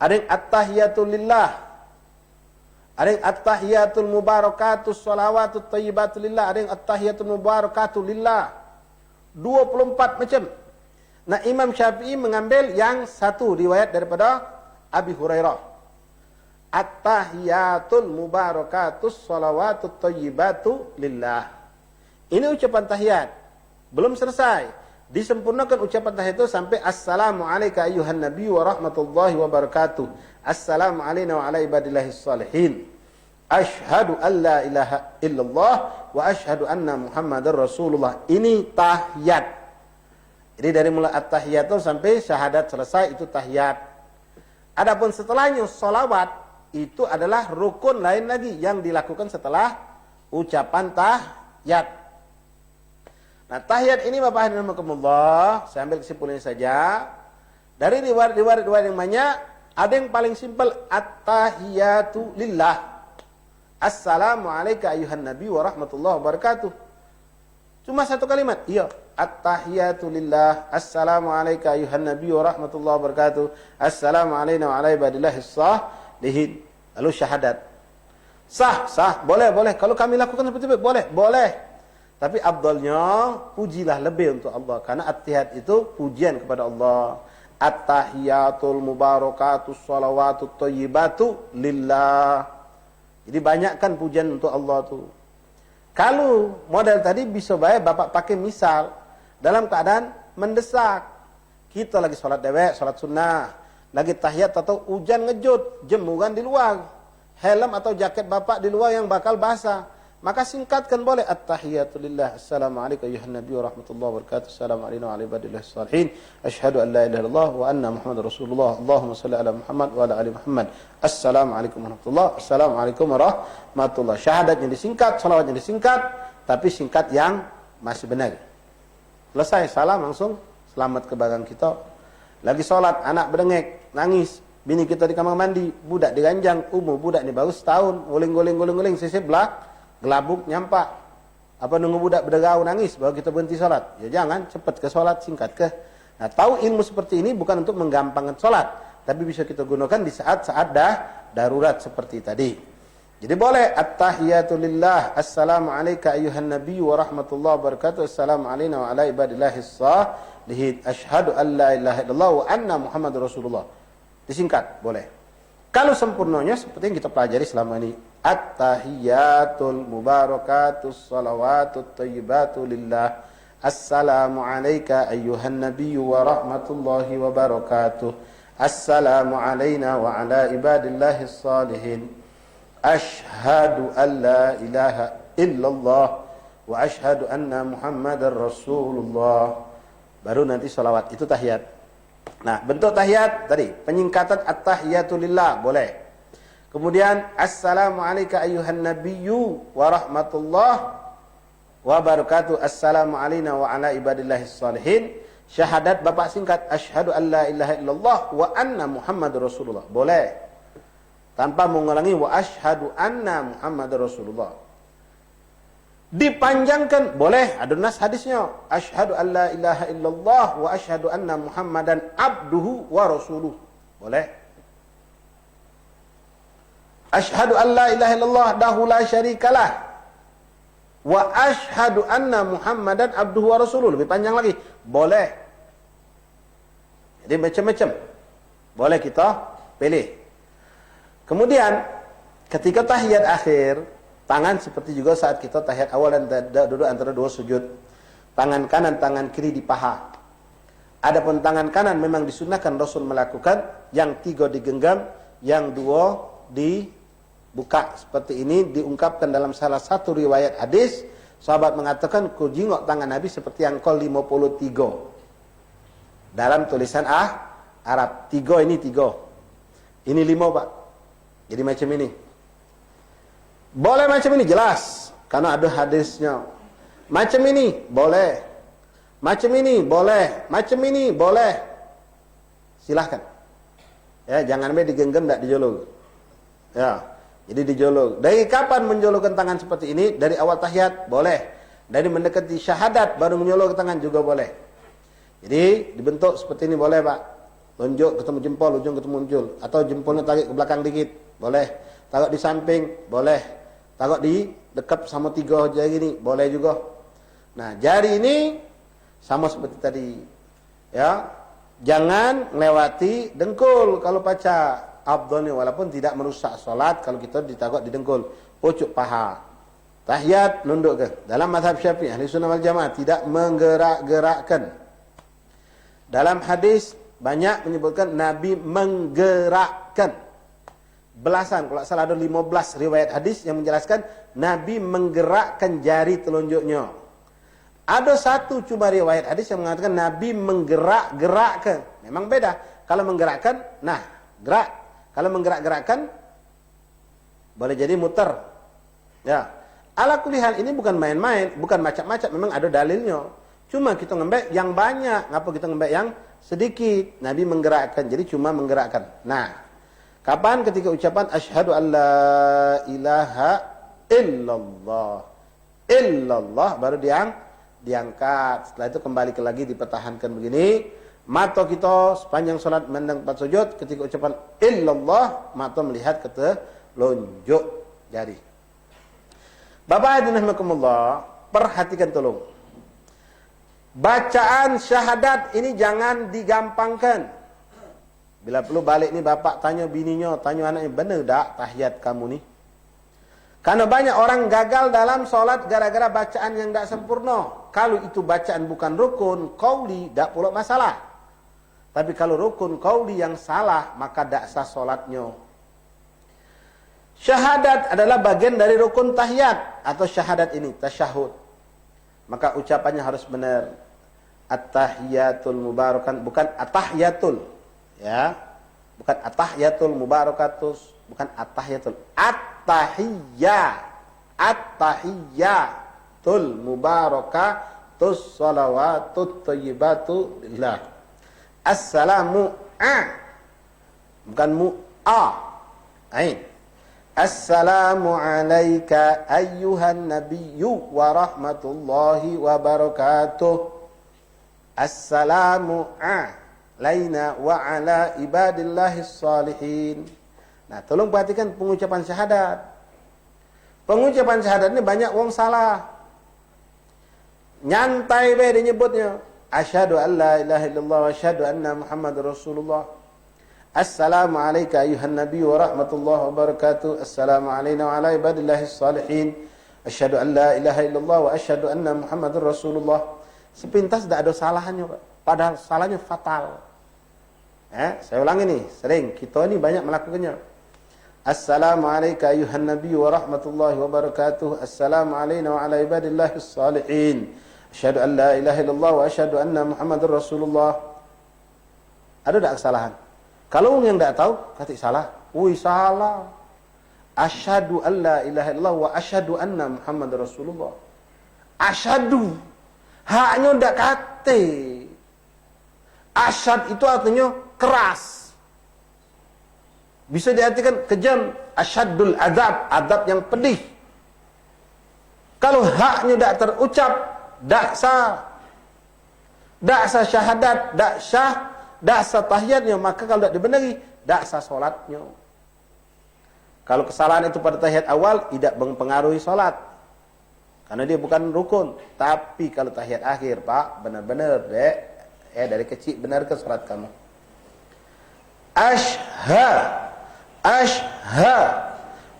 Ada yang at-tahiyatul lillah. Ada yang at-tahiyatul mubarakatus salawatut thayyibatu lillah. Ada yang at-tahiyatul mubarakatu lillah. 24 macam. Nah, Imam Syafi'i mengambil yang satu riwayat daripada Abi Hurairah. At-tahiyatul mubarakatus salawatut thayyibatu lillah. Ini ucapan tahiyat. Belum selesai. Disempurnakan ucapan tahiyat itu sampai assalamu alayka ayyuhan nabiy wa rahmatullahi wa barakatuh. Assalamu alayna wa ala ibadillahis salihin. Asyhadu an la ilaha illallah wa asyhadu anna Muhammadar Rasulullah. Ini tahiyat. Jadi dari mulai at-tahiyat itu sampai syahadat selesai itu tahiyat. Adapun setelahnya sholawat itu adalah rukun lain lagi yang dilakukan setelah ucapan tahiyat. Nah, tahiyat ini Bapak hadirin rahimakumullah, saya ambil kesimpulannya saja. Dari riwayat yang banyak, ada yang paling simpel at-tahiyatu lillah. Assalamu alayka ayyuhan nabiy wa rahmatullahi wa barakatuh. Cuma satu kalimat. Iya, at-tahiyatu lillah. Assalamu alayka ayyuhan nabiy wa rahmatullahi wa barakatuh. Assalamu alayna wa ala ibadillahis salihin. Lalu syahadat. Sah, boleh. Kalau kami lakukan seperti itu, boleh. Tapi afdalnya pujilah lebih untuk Allah, karena at-tahiyat itu pujian kepada Allah. At-tahiyatul mubarakatus shalawatut thayyibatu lillah. Jadi banyakkan pujian untuk Allah tuh. Kalau model tadi bisa baik Bapak pakai misal dalam keadaan mendesak. Kita lagi sholat dewek, sholat sunnah, lagi tahiyat atau hujan ngejut, jemuran di luar, helm atau jaket Bapak di luar yang bakal basah. Maka singkatkan boleh at-tahiyatu lillah. Assalamualaikum ayuhan nabiy wa rahmatullahi wa barakatuh. Assalamualaikum wa ala ibadillahis salihin. Asyhadu an la ilaha illallah wa anna Muhammadar Rasulullah. Allahumma shalli ala Muhammad wa ala ali Muhammad. Assalamualaikum warahmatullahi. Assalamualaikum warahmatullahi. Syahadatnya disingkat, salawatnya disingkat, tapi singkat yang masih benar. Selesai salam langsung selamat ke belakang kita. Lagi sholat, anak berdengek, nangis. Bini kita di kamar mandi, budak diranjang, umur budak ni baru setahun, guling-guling, sisip belak. Gelabuk nyampak. Apa nunggu budak berderau nangis baru kita berhenti sholat? Ya jangan, cepat ke sholat, singkat ke. Nah, tahu ilmu seperti ini bukan untuk menggampangkan sholat, tapi bisa kita gunakan di saat-saat darurat seperti tadi. Jadi boleh at-tahiyatu lillah. Assalamu alayka ayyuhan nabiy wa rahmatullahi wa barakatuh. Assalamu alayna wa ala ibadillahis salihin. Asyhadu an la ilaha illallah wa anna Muhammadar Rasulullah. Disingkat, boleh. Kalau sempurnanya seperti yang kita pelajari selama ini. At-tahiyatul mubarakatus salawatut thayyibatu lillah. Assalamu alayka ayyuhan nabiyyu wa rahmatullahi wa barakatuh. Assalamu alayna wa ala ibadillahis salihin. Asyhadu an la ilaha illallah wa asyhadu anna Muhammadar Rasulullah. Baru nanti salawat, itu tahiyat. Nah, bentuk tahiyat tadi, penyingkatan at-tahiyatu lillah boleh. Kemudian assalamu alayka ayyuhan nabiyyu wa rahmatullah wa barakatuh. Assalamu alayna wa ala ibadillahis salihin. Syahadat Bapak singkat, asyhadu an la ilaha illallah wa anna Muhammadar Rasulullah. Boleh. Tanpa mengulangi wa asyhadu anna Muhammadar Rasulullah. Dipanjangkan, boleh. Ada nas hadisnya. Asyhadu an la ilaha illallah wa asyhadu anna Muhammadan abduhu wa rasuluh. Boleh. Asyhadu an la ilaha illallah dahu la syarikalah wa asyhadu anna Muhammadan abduhu wa rasuluh. Lebih panjang lagi. Boleh. Jadi macam-macam. Boleh kita pilih. Kemudian ketika tahiyat akhir, tangan seperti juga saat kita tahiyat awal dan duduk antara dua sujud. Tangan kanan, tangan kiri di paha. Adapun tangan kanan memang disunnahkan Rasul melakukan, yang 3 digenggam, yang 2 dibuka. Seperti ini diungkapkan dalam salah satu riwayat hadis. Sahabat mengatakan, ku jingok tangan Nabi seperti angkol 53. Dalam tulisan Arab. 3 ini 3. Ini 5 Pak. Jadi macam ini. Boleh macam ini, jelas. Karena ada hadisnya. Macam ini, boleh. Macam ini, boleh. Macam ini, boleh. Silahkan. Ya, jangan sampai digenggam, tak dijolok. Ya, jadi dijolok. Dari kapan menjolokkan tangan seperti ini? Dari awal tahiyat, boleh. Dari mendekati syahadat, baru menjolokkan tangan juga boleh. Jadi, dibentuk seperti ini, boleh Pak. Tunjuk ketemu jempol, ujung ketemu ujung. Atau jempolnya tarik ke belakang dikit, boleh. Taruh di samping, boleh. Taruh di dekat sama 3 jari ini, boleh juga. Nah, jari ini sama seperti tadi. Ya. Jangan melewati dengkul kalau baca. Afdhalnya walaupun tidak merusak salat kalau kita ditaruh di dengkul, pucuk paha. Tahiyat nunduk ke. Dalam mazhab Syafi'i, Ahli Sunnah wal Jamaah tidak menggerak-gerakkan. Dalam hadis banyak menyebutkan Nabi menggerakkan. Belasan, kalau salah ada 15 riwayat hadis yang menjelaskan Nabi menggerakkan jari telunjuknya. Ada satu cuma riwayat hadis yang mengatakan Nabi menggerak-gerakkan. Memang beda. Kalau menggerakkan, nah, gerak. Kalau menggerak-gerakkan, boleh jadi muter. Ya. Ala kulli hal ini bukan main-main, bukan macam-macam, memang ada dalilnya. Cuma kita ngembek yang banyak, ngapa kita ngembek yang sedikit? Nabi menggerakkan, jadi cuma menggerakkan. Nah, kapan ketika ucapan asyhadu an la ilaha illallah. Illallah baru diangkat. Setelah itu kembali lagi dipertahankan begini. Mata kita sepanjang salat memandang 4 sujud, ketika ucapan illallah, mata melihat ke telunjuk jari. Bapak hadirin rahimakumullah, perhatikan tolong. Bacaan syahadat ini jangan digampangkan. Bila perlu balik ni bapak tanya bininya, tanya anaknya, benar tak tahiyat kamu ni? Karena banyak orang gagal dalam solat gara-gara bacaan yang tak sempurna. Kalau itu bacaan bukan rukun qauli, tak pula masalah. Tapi kalau rukun qauli yang salah, maka tak sah solatnya. Syahadat adalah bagian dari rukun tahiyat atau syahadat ini, tasyahud. Maka ucapannya harus benar. At-tahiyatul mubarakan, bukan at-tahiyatul. Ya. Bukan at-tahiyatul mubarakatus, bukan at-tahiyatul. At-tahiyatul mubarakatus salawatut thayyibatu lillah. Assalamu bukan mu'a. Ain. Assalamu alayka ayyuhan nabiyyu wa rahmatullahi wa barakatuh. Assalamu alayna wa ala ibadillahis salihin. Nah, tolong perhatikan pengucapan syahadat. Pengucapan syahadat ini banyak orang salah. Nyantai be dinyebutnya. Asyhadu an la ilaha illallah wa asyhadu anna Muhammadar Rasulullah. Assalamu alayka ayuhan nabi wa rahmatullahi wa barakatuh. Assalamu alayna wa ala ibadillahis salihin. Asyhadu an la ilaha illallah wa asyhadu anna Muhammadar Rasulullah. Sepintas tidak ada salahnya, Pak. Padahal salahnya fatal. Saya ulangi nih, sering kita ini banyak melakukannya. Assalamu alayka ayuhan nabi wa rahmatullahi wa barakatuh. Assalamu alayna wa ala ibadillahis salihin. Asyhadu an la ilaha illallah wa asyhadu anna Muhammadar Rasulullah. Ada tak kesalahan? Kalau yang tak tahu, kata salah. Wih, salah. Asyhadu an la ilaha illallah wa asyhadu anna Muhammadar Rasulullah. Asyhadu. Haknya tak kata. Asyhad itu artinya keras. Bisa diartikan kejam. Asyadul azab, azab yang pedih. Kalau haknya tak terucap, tak sah. Tak sah syahadat, tak sah. Tak sah tahiyatnya, maka kalau tak dibenari, tak sah solatnya. Kalau kesalahan itu pada tahiyat awal, tidak mempengaruhi solat. Karena dia bukan rukun. Tapi kalau tahiyat akhir, Pak, benar-benar, dek. Dari kecil, benar ke solat kamu?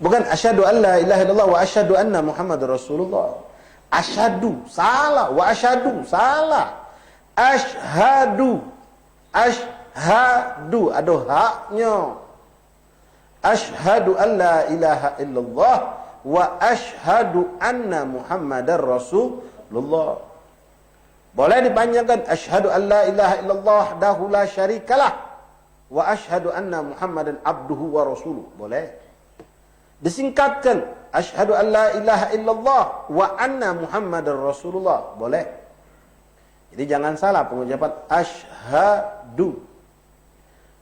Bukan asyhadu an la ilaha illallah wa asyhadu anna Muhammadar Rasulullah. Asyhadu, salah. Wa asyhadu, salah. Asyhadu, ada haknya. Asyhadu an la ilaha illallah wa asyhadu anna Muhammadar Rasulullah. Boleh dipanjangkan asyhadu an la ilaha illallah wahdahu la syarikalah wa asyhadu anna Muhammadan abduhu wa rasuluh. Boleh. Disingkatkan asyhadu an la ilaha illallah wa anna Muhammadar Rasulullah. Boleh. Jadi jangan salah pengucapan asyhadu.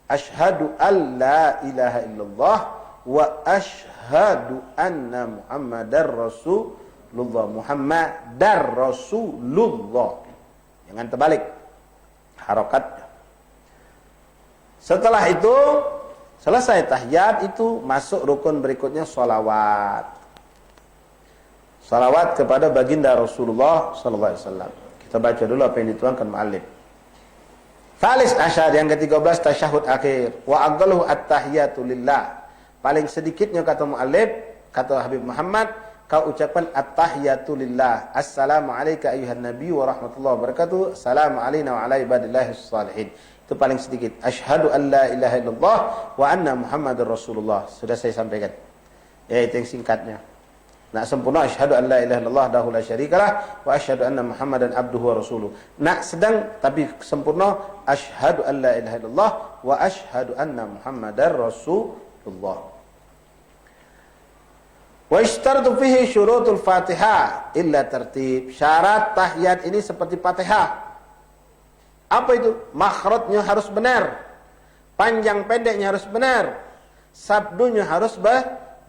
Asyhadu an la ilaha illallah wa asyhadu anna Muhammadar Rasulullah. Muhammadar Rasulullah. Jangan terbalik harokatnya. Setelah itu selesai tahiyat, itu masuk rukun berikutnya salawat. Salawat kepada baginda Rasulullah sallallahu alaihi wasallam. Kita baca dulu apa yang dituangkan muallif. Thalis asyar, yang ke-13 tasyahud akhir. Wa aqalluhu at-tahiyatu lillah. Paling sedikitnya kata muallif, kata Habib Muhammad, kau ucapkan at-tahiyatu lillah. Assalamu alayka ayyuhan nabi wa rahmatullahi wa barakatuh. Assalamu alayna wa ala ibadillahis salihin. Itu paling sedikit. Asyhadu an la ilaha illallah wa anna Muhammadar Rasulullah. Sudah saya sampaikan. Ya, itu yang singkatnya. Nak sempurna asyhadu an la ilaha illallah wahdahu la syarikalah wa asyhadu anna Muhammadan abduhu wa rasuluh. Nak sedang tapi sempurna asyhadu an la ilaha illallah wa asyhadu anna Muhammadar Rasulullah. Wa ishtaratu fihi syurutul Fatihah illa tertib. Syarat tahiyat ini seperti Fatihah. Apa itu? Makhrajnya harus benar. Panjang pendeknya harus benar. Sabdunya harus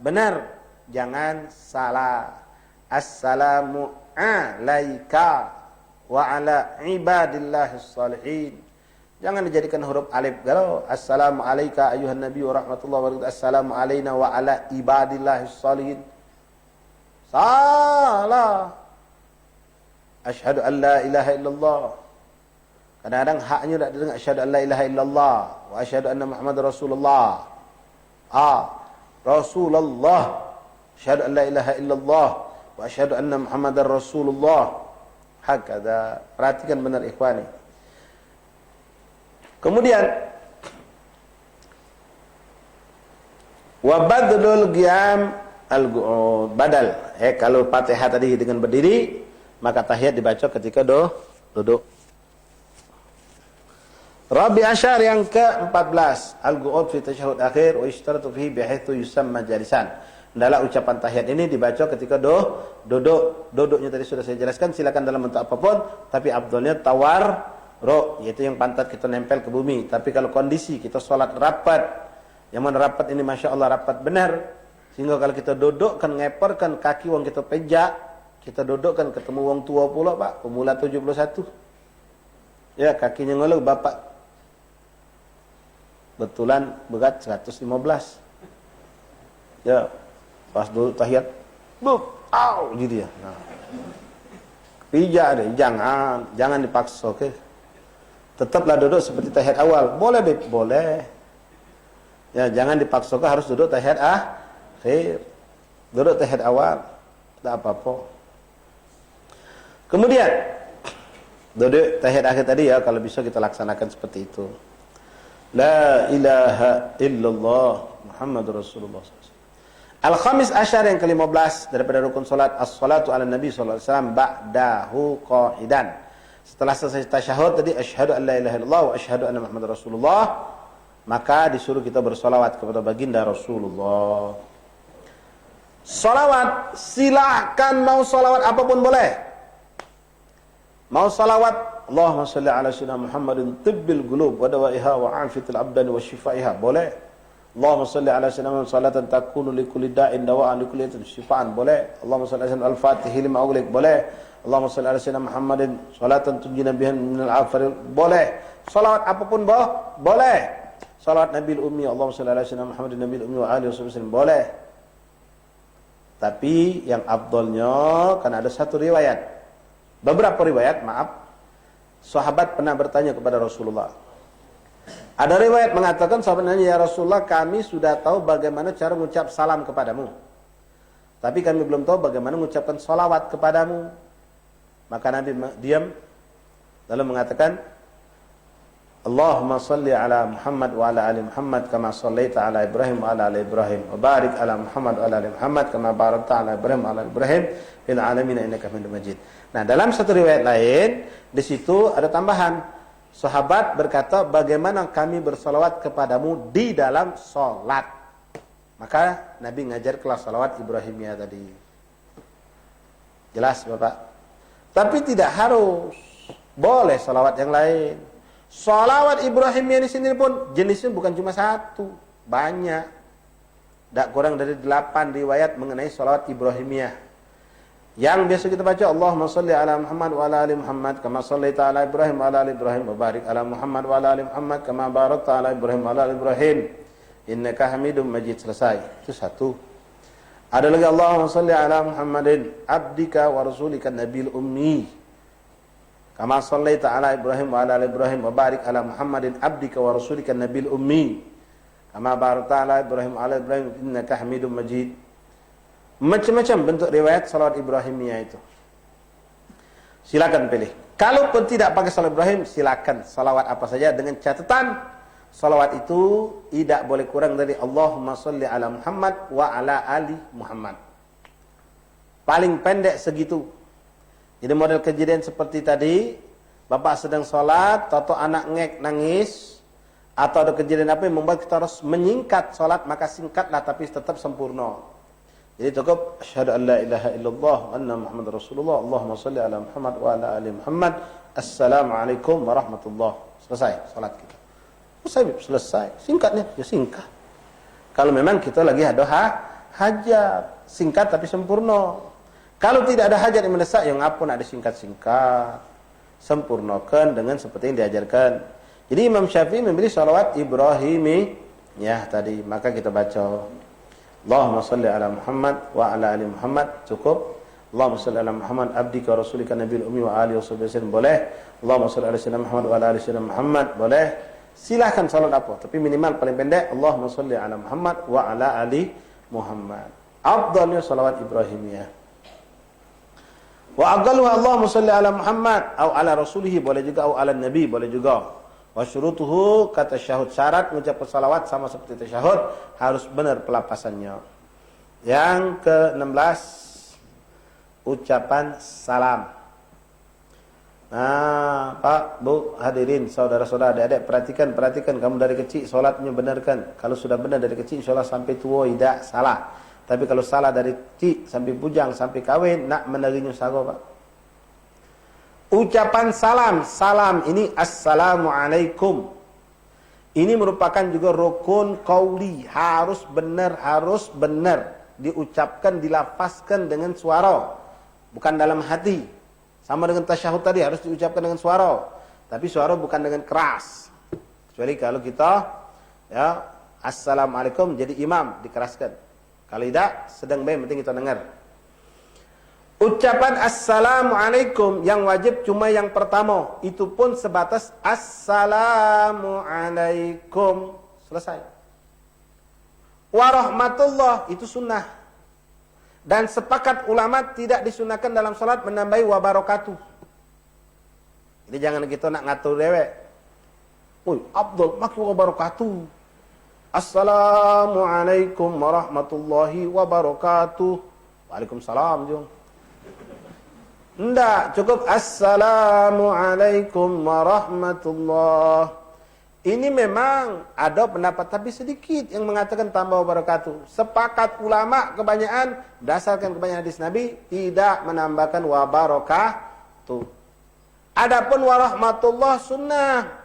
benar. Jangan salah. Assalamu alayka wa ala ibadillahis salihin. Jangan dijadikan huruf alif galau. Assalamu alayka ayuhan nabi wa rahmatullahi wa barakatuh. Assalamu alayna wa ala ibadillahis salihin. Salah. Asyhadu an la ilaha illallah. Kadang-kadang haknya tak dengar asyhadu an la ilaha illallah wa asyhadu anna Muhammadar Rasulullah. Rasulullah. Asyhadu an la ilaha illallah wa asyhadu anna Muhammadar Rasulullah. Hakada. Perhatikan benar ikhwani. Kemudian wa badlul qiyam al-qu'ud badal. Kalau Fatihah tadi dengan berdiri, maka tahiyat dibaca ketika duduk. Rabi asyar yang ke-14 al-qu'ud fi tasyahhud akhir wa ishtaratu fihi bihaitsu yusamma jalisan. Adalah ucapan tahiyat ini dibaca ketika duduk. Duduknya tadi sudah saya jelaskan, silakan dalam bentuk apapun, tapi afdalnya tawarruk, yaitu yang pantat kita nempel ke bumi. Tapi kalau kondisi kita sholat rapat, yang mana rapat ini Masya Allah rapat benar, sehingga kalau kita duduk kan ngeperkan kaki wong kita pejak, kita duduk kan ketemu wong tua pula Pak, pemula 71. Ya, kakinya ngeluh bapak. Betulan berat 115. Ya. Pas dulu tahiyat, gitu ya. Nah. Pijak deh, jangan dipaksa, oke? Tetaplah duduk seperti tahiyat awal. Boleh, Beb? Boleh. Ya, jangan dipaksa, harus duduk tahiyat akhir. Duduk tahiyat awal, tidak apa-apa. Kemudian, duduk tahiyat akhir tadi ya, kalau bisa kita laksanakan seperti itu. La ilaha illallah Muhammadur Rasulullah. Al-khamis asyar yang ke-15 daripada rukun salat as-salatu ala Nabi sallallahu alaihi wasallam ba'dahu qa'idan. Setelah selesai tasyahud tadi asyhadu an la ilaha illallah wa asyhadu anna Muhammadar Rasulullah, maka disuruh kita bersolawat kepada baginda Rasulullah. Solawat silahkan, mau solawat apapun boleh. Mau solawat Allahumma salli ala sayyidina Muhammadin tibbil qulub wa dawaiha wa afiyatil abdan wa shifaiha, boleh. Allahumma salli ala sayyidina Muhammad salatan takunu li kulli da'in dawa'an li kulli shifaan, boleh. Allahumma salli ala sayyidina al-Fatih lima ughliq, boleh. Allahumma salli ala sayyidina Muhammadin salatan tunjina biha minal afar, boleh. Salawat apapun boleh. Salawat Nabil Ummi, Allahumma salli ala sayyidina Muhammadin Nabil Ummi wa alihi wasallam, boleh. Tapi yang afdalnya kan ada satu riwayat. Beberapa riwayat, sahabat pernah bertanya kepada Rasulullah. Ada riwayat mengatakan sahabat nanya, ya Rasulullah, kami sudah tahu bagaimana cara mengucap salam kepadamu, tapi kami belum tahu bagaimana mengucapkan salawat kepadamu. Maka Nabi diam lalu mengatakan, Allahumma salli ala Muhammad wa ala ali Muhammad kama sallaita ala Ibrahim wa ala ali Ibrahim wa barik ala Muhammad wa ala ali Muhammad kama barakta ala Ibrahim wa ala ali Ibrahim fil alamin innaka Hamidum Majid. Nah, dalam satu riwayat lain di situ ada tambahan. Sahabat berkata, bagaimana kami bersalawat kepadamu di dalam salat. Maka Nabi ngajar kelas salawat Ibrahimiyah tadi. Jelas Bapak? Tapi tidak harus. Boleh salawat yang lain. Salawat Ibrahimiyah di sini pun jenisnya bukan cuma satu, banyak. Tak kurang dari 8 riwayat mengenai salawat Ibrahimiyah. Yang biasa kita baca, Allahumma salli ala Muhammad wa ala ali Muhammad kama sallaita ala Ibrahim wa ala ali Ibrahim wa barik ala Muhammad wa ala ali Muhammad kama barakta ala Ibrahim wa ala ali Ibrahim innaka Hamidum Majid. Selesai. Itu satu. Ada lagi, Allahumma salli ala Muhammadin abdika wa rasulika nabil ummi kama sallaita ala Ibrahim wa ala ali Ibrahim wa barik ala Muhammadin abdika wa rasulika nabil ummi kama barakta ala Ibrahim wa ala Ibrahim innaka Hamidum Majid. Macam-macam bentuk riwayat salawat Ibrahimiyah itu. Silakan pilih. Kalaupun tidak pakai salawat Ibrahim, silakan salawat apa saja dengan catatan salawat itu tidak boleh kurang dari Allahumma sholli ala Muhammad wa ala ali Muhammad. Paling pendek segitu. Jadi model kejadian seperti tadi, bapak sedang sholat, atau anak ngek nangis, atau ada kejadian apa yang membuat kita harus menyingkat sholat, maka singkatlah tapi tetap sempurna. Jadi cukup asyhadu an la ilaha illallah wa anna Muhammad Rasulullah, Allahumma shalli ala Muhammad wa ala ali Muhammad. Assalamualaikum warahmatullahi. Selesai salat kita. Selesai. Singkatnya ya singkat. Kalau memang kita lagi ada hajat, singkat tapi sempurna. Kalau tidak ada hajat yang mendesak, yang ngapun ada singkat-singkat. Sempurnakan dengan seperti yang diajarkan. Jadi Imam Syafi'i memilih salawat Ibrahimi ya tadi, maka kita baca Allahumma salli ala Muhammad wa ala ali Muhammad, cukup. Allahumma salli ala Muhammad abdika wa rasulika nabiyil ummi wa alihi wasallam, boleh. Allahumma salli ala sayyidina Muhammad wa ala ali sayyidina Muhammad, boleh. Silahkan salat apa, tapi minimal paling pendek Allahumma salli ala Muhammad wa ala ali Muhammad. Afdalnya salawat Ibrahimiyah. Wa aqalluha Allahumma salli ala Muhammad au ala rasulih, boleh juga, au ala nabi, boleh juga. Wa syurutuhu, kata syahud, syarat mengucapkan salawat sama seperti tasyahud, harus benar pelafasannya. Yang ke-16, ucapan salam. Nah, Pak, Bu, hadirin, saudara-saudara, adik-adik, perhatikan kamu dari kecil salatnya benarkan. Kalau sudah benar dari kecil, insyaallah sampai tua tidak salah. Tapi kalau salah dari kecil sampai bujang sampai kawin, nak menerinya sago, Pak. Ucapan salam ini assalamualaikum. Ini merupakan juga rukun qauli, harus benar diucapkan, dilafazkan dengan suara, bukan dalam hati. Sama dengan tasyahud tadi, harus diucapkan dengan suara, tapi suara bukan dengan keras. Kecuali kalau kita ya assalamualaikum jadi imam dikeraskan. Kalau tidak sedang baik, penting kita dengar. Ucapan assalamualaikum yang wajib cuma yang pertama, itu pun sebatas assalamualaikum, selesai. Warahmatullah itu sunnah. Dan sepakat ulama tidak disunahkan dalam salat menambahi wabarakatuh. Jadi jangan kita nak ngatur dewek. Abdul maki wabarakatuh. Assalamualaikum warahmatullahi wabarakatuh. Waalaikumsalam jom. Tidak, cukup assalamualaikum warahmatullah. Ini memang ada pendapat tapi sedikit yang mengatakan tambah wabarakatuh. Sepakat ulama kebanyakan berdasarkan kebanyakan hadis Nabi tidak menambahkan wabarakatuh. Adapun warahmatullah sunnah.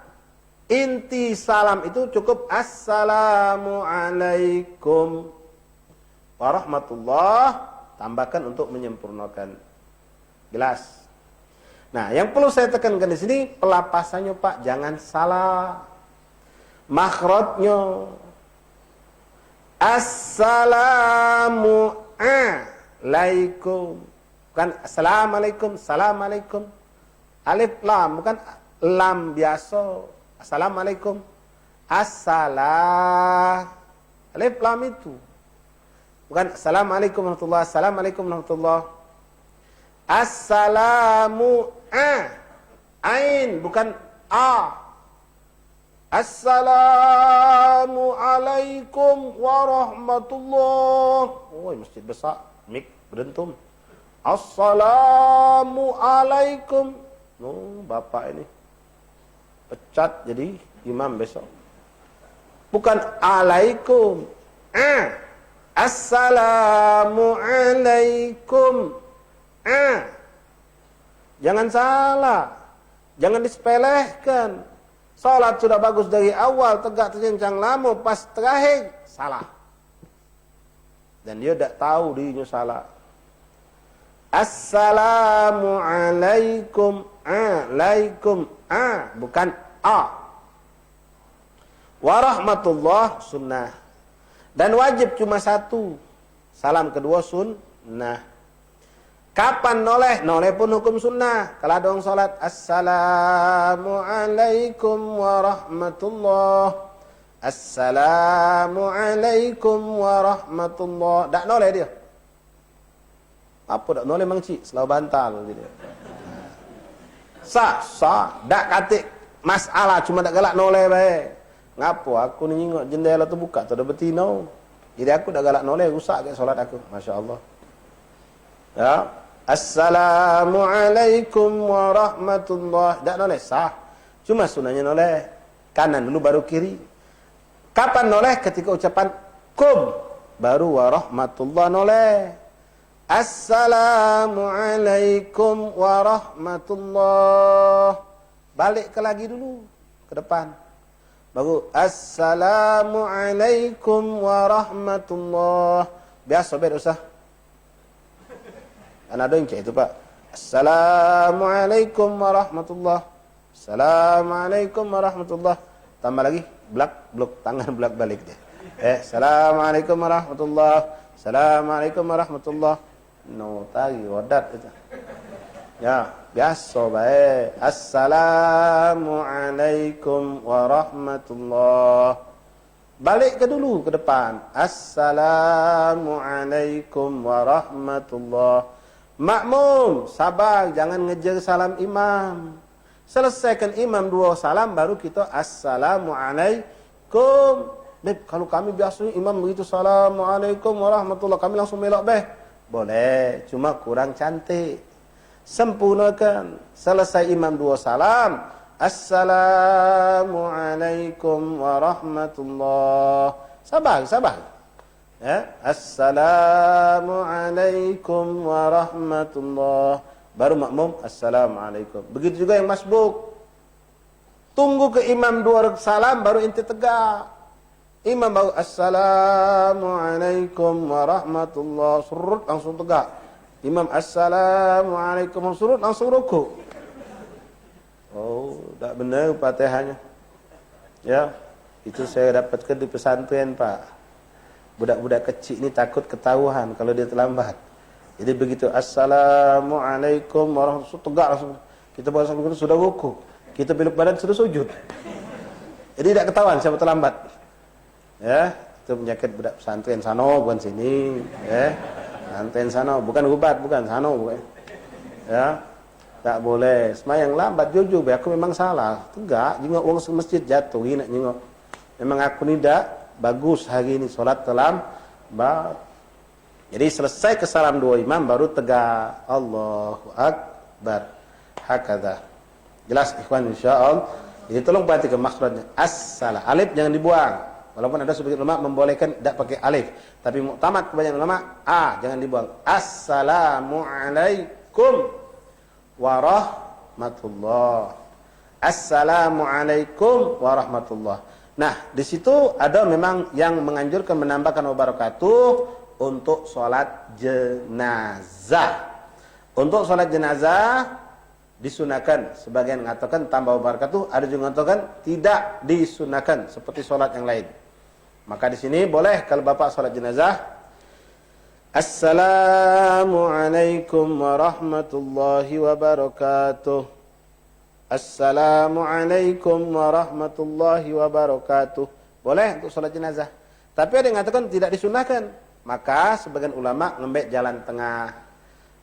Inti salam itu cukup assalamualaikum warahmatullah, tambahkan untuk menyempurnakan. Jelas. Nah, yang perlu saya tekankan di sini pelapasannya, Pak, jangan salah. Makhrajnya assalamualaikum, bukan assalamualaikum, assalamualaikum. Alif lam, bukan lam biasa. Assalamualaikum. Alif lam itu. Bukan assalamualaikum warahmatullahi, assalamualaikum warahmatullahi. Assalamu ain, bukan a. Assalamualaikum warahmatullahi. Oh, masjid besar, mik berentum. Assalamualaikum. Oh, bapak ini pecat jadi imam besok. Bukan alaikum. Assalamualaikum. Jangan salah. Jangan disepelehkan. Salat sudah bagus dari awal, tegak terjencang lama, pas terakhir salah. Dan dia tidak tahu dirinya salah. Assalamualaikum. Alaikum. Bukan a. Warahmatullah sunnah. Dan wajib cuma satu. Salam kedua sunnah. Kapan noleh? Noleh pun hukum sunnah. Kalau ada orang salat, assalamualaikum warahmatullah. Assalamualaikum warahmatullah. Tak noleh dia. Apa dak noleh mang cik, selalu bantal gitu. Sah, dak katik masalah cuma dak galak noleh bae. Ngapo aku ni nyingok jendela tu buka tu ada betina. Jadi aku dak galak noleh rusak ke solat aku. Masya-Allah. Ya. Assalamualaikum warahmatullahi. Dak noleh sah. Cuma sunahnya noleh kanan dulu baru kiri. Kapan noleh? Ketika ucapan kum baru warahmatullahi noleh. Assalamualaikum warahmatullahi. Balik ke lagi dulu ke depan. Baru assalamualaikum warahmatullahi. Biasa beda usah. Kan ada yang cek itu Pak. Assalamualaikum warahmatullahi. Assalamualaikum warahmatullahi. Tambah lagi blok tangan blok balik dia. Assalamualaikum warahmatullahi. Assalamualaikum warahmatullahi. No tadi wadat itu. Ya, biasa baik. Assalamualaikum warahmatullahi. Balik ke dulu ke depan. Assalamualaikum warahmatullahi. Makmum, sabar, jangan ngejar salam imam. Selesaikan imam 2 salam baru kita assalamualaikum. Beb, kalau kami biasanya imam begitu assalamualaikum warahmatullahi, kami langsung melok beh. Boleh, cuma kurang cantik. Sempurnakan. Selesai imam 2 salam, assalamualaikum warahmatullahi. Sabar. Ya, assalamualaikum warahmatullahi. Baru makmum assalamualaikum. Begitu juga yang masbuk. Tunggu ke imam 2 salam baru inti tegak. Imam baru assalamualaikum warahmatullahi, surut langsung tegak. Imam assalamualaikum surut langsung rukuk. Oh, tak benar Fatihahnya. Ya, itu saya dapatkan di pesantren, Pak. Budak-budak kecil ini takut ketahuan kalau dia terlambat. Jadi begitu assalamualaikum warahmatullahi, tegak langsung. Kita baru sampai sudah rukuk. Kita belok badan sudah sujud. Jadi tidak ketahuan siapa terlambat. Ya, itu penyakit budak pesantren sano bukan sini, ya. Pesantren sano bukan gubat, bukan sano bukan. Ya. Tak boleh. Semayang lambat jujur, aku memang salah. Tegak, jengok wong masjid jatuh ini nak jengok. Memang aku ni tak bagus hari ini solat terlambat. Jadi selesai ke salam 2 imam baru tegak. Allahu akbar. Hakadha. Jelas ikhwan insyaallah. Jadi tolong perhatikan makhrajnya. As-salah. Alif jangan dibuang. Walaupun ada sebagian ulama membolehkan tidak pakai alif, tapi muktamad kebanyakan ulama jangan dibuang. Assalamualaikum warahmatullahi. Assalamualaikum warahmatullahi. Nah, di situ ada memang yang menganjurkan menambahkan wabarakatuh untuk sholat jenazah. Untuk sholat jenazah disunahkan. Sebagian mengatakan tambah wabarakatuh, ada juga mengatakan tidak disunahkan seperti sholat yang lain. Maka di sini boleh kalau bapak sholat jenazah, Assalamualaikum warahmatullahi wabarakatuh. Assalamualaikum warahmatullahi wabarakatuh. Boleh untuk sholat jenazah. Tapi ada yang mengatakan tidak disunahkan. Maka sebagian ulama ngambil jalan tengah.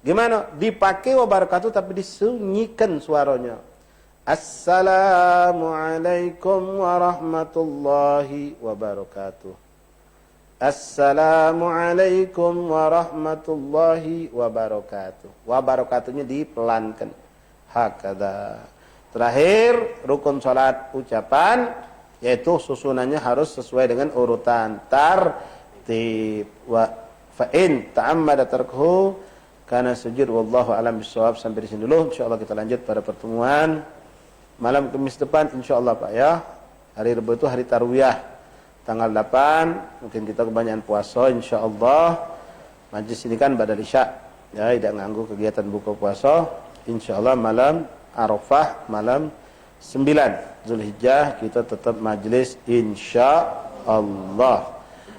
Gimana? Dipakai wabarakatuh tapi disunyikan suaranya. Assalamualaikum warahmatullahi wabarakatuh. Assalamualaikum warahmatullahi wabarakatuh. Wabarakatuhnya dipelankan. Hakada. Terakhir, rukun salat ucapan, yaitu susunannya harus sesuai dengan urutan tartib. Wa fa'in ta'ammada tarkuhu karena sujud. Wallahu alam bisawab. Sampai di sini dulu. InsyaAllah kita lanjut pada pertemuan malam Kamis depan, insyaallah Pak ya. Hari Rabu itu hari Tarwiyah. Tanggal 8, mungkin kita kebanyakan puasa insyaallah. Majlis ini kan badal Isya. Ya, tidak ganggu kegiatan buka puasa. Insyaallah malam Arafah, malam 9 Zulhijjah kita tetap majlis insyaallah.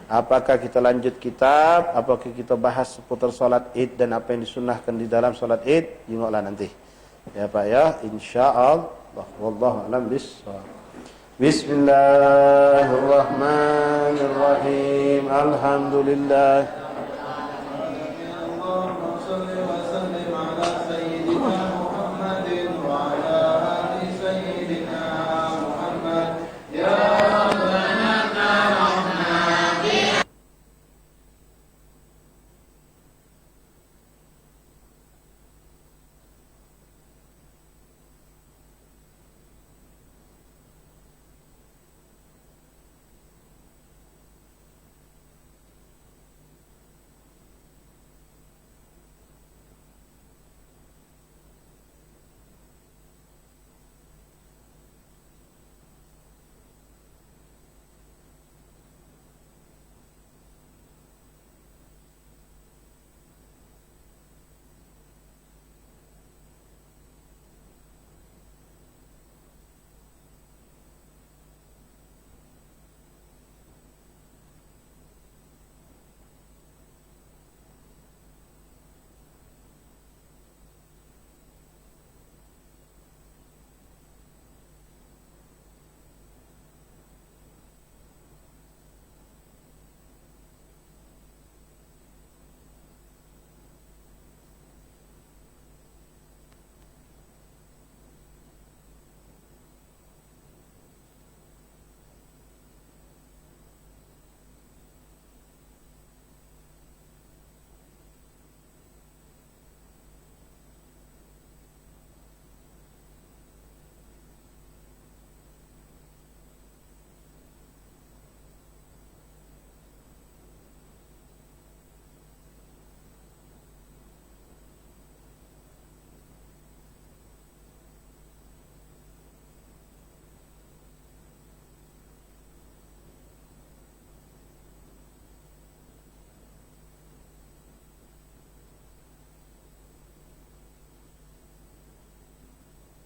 Apakah kita lanjut kitab, apakah kita bahas seputar salat Id dan apa yang disunahkan di dalam salat Id, tengoklah nanti. Ya Pak ya, insyaallah. Wallahu a'lam bissawab. Bismillahirrahmanirrahim. Alhamdulillah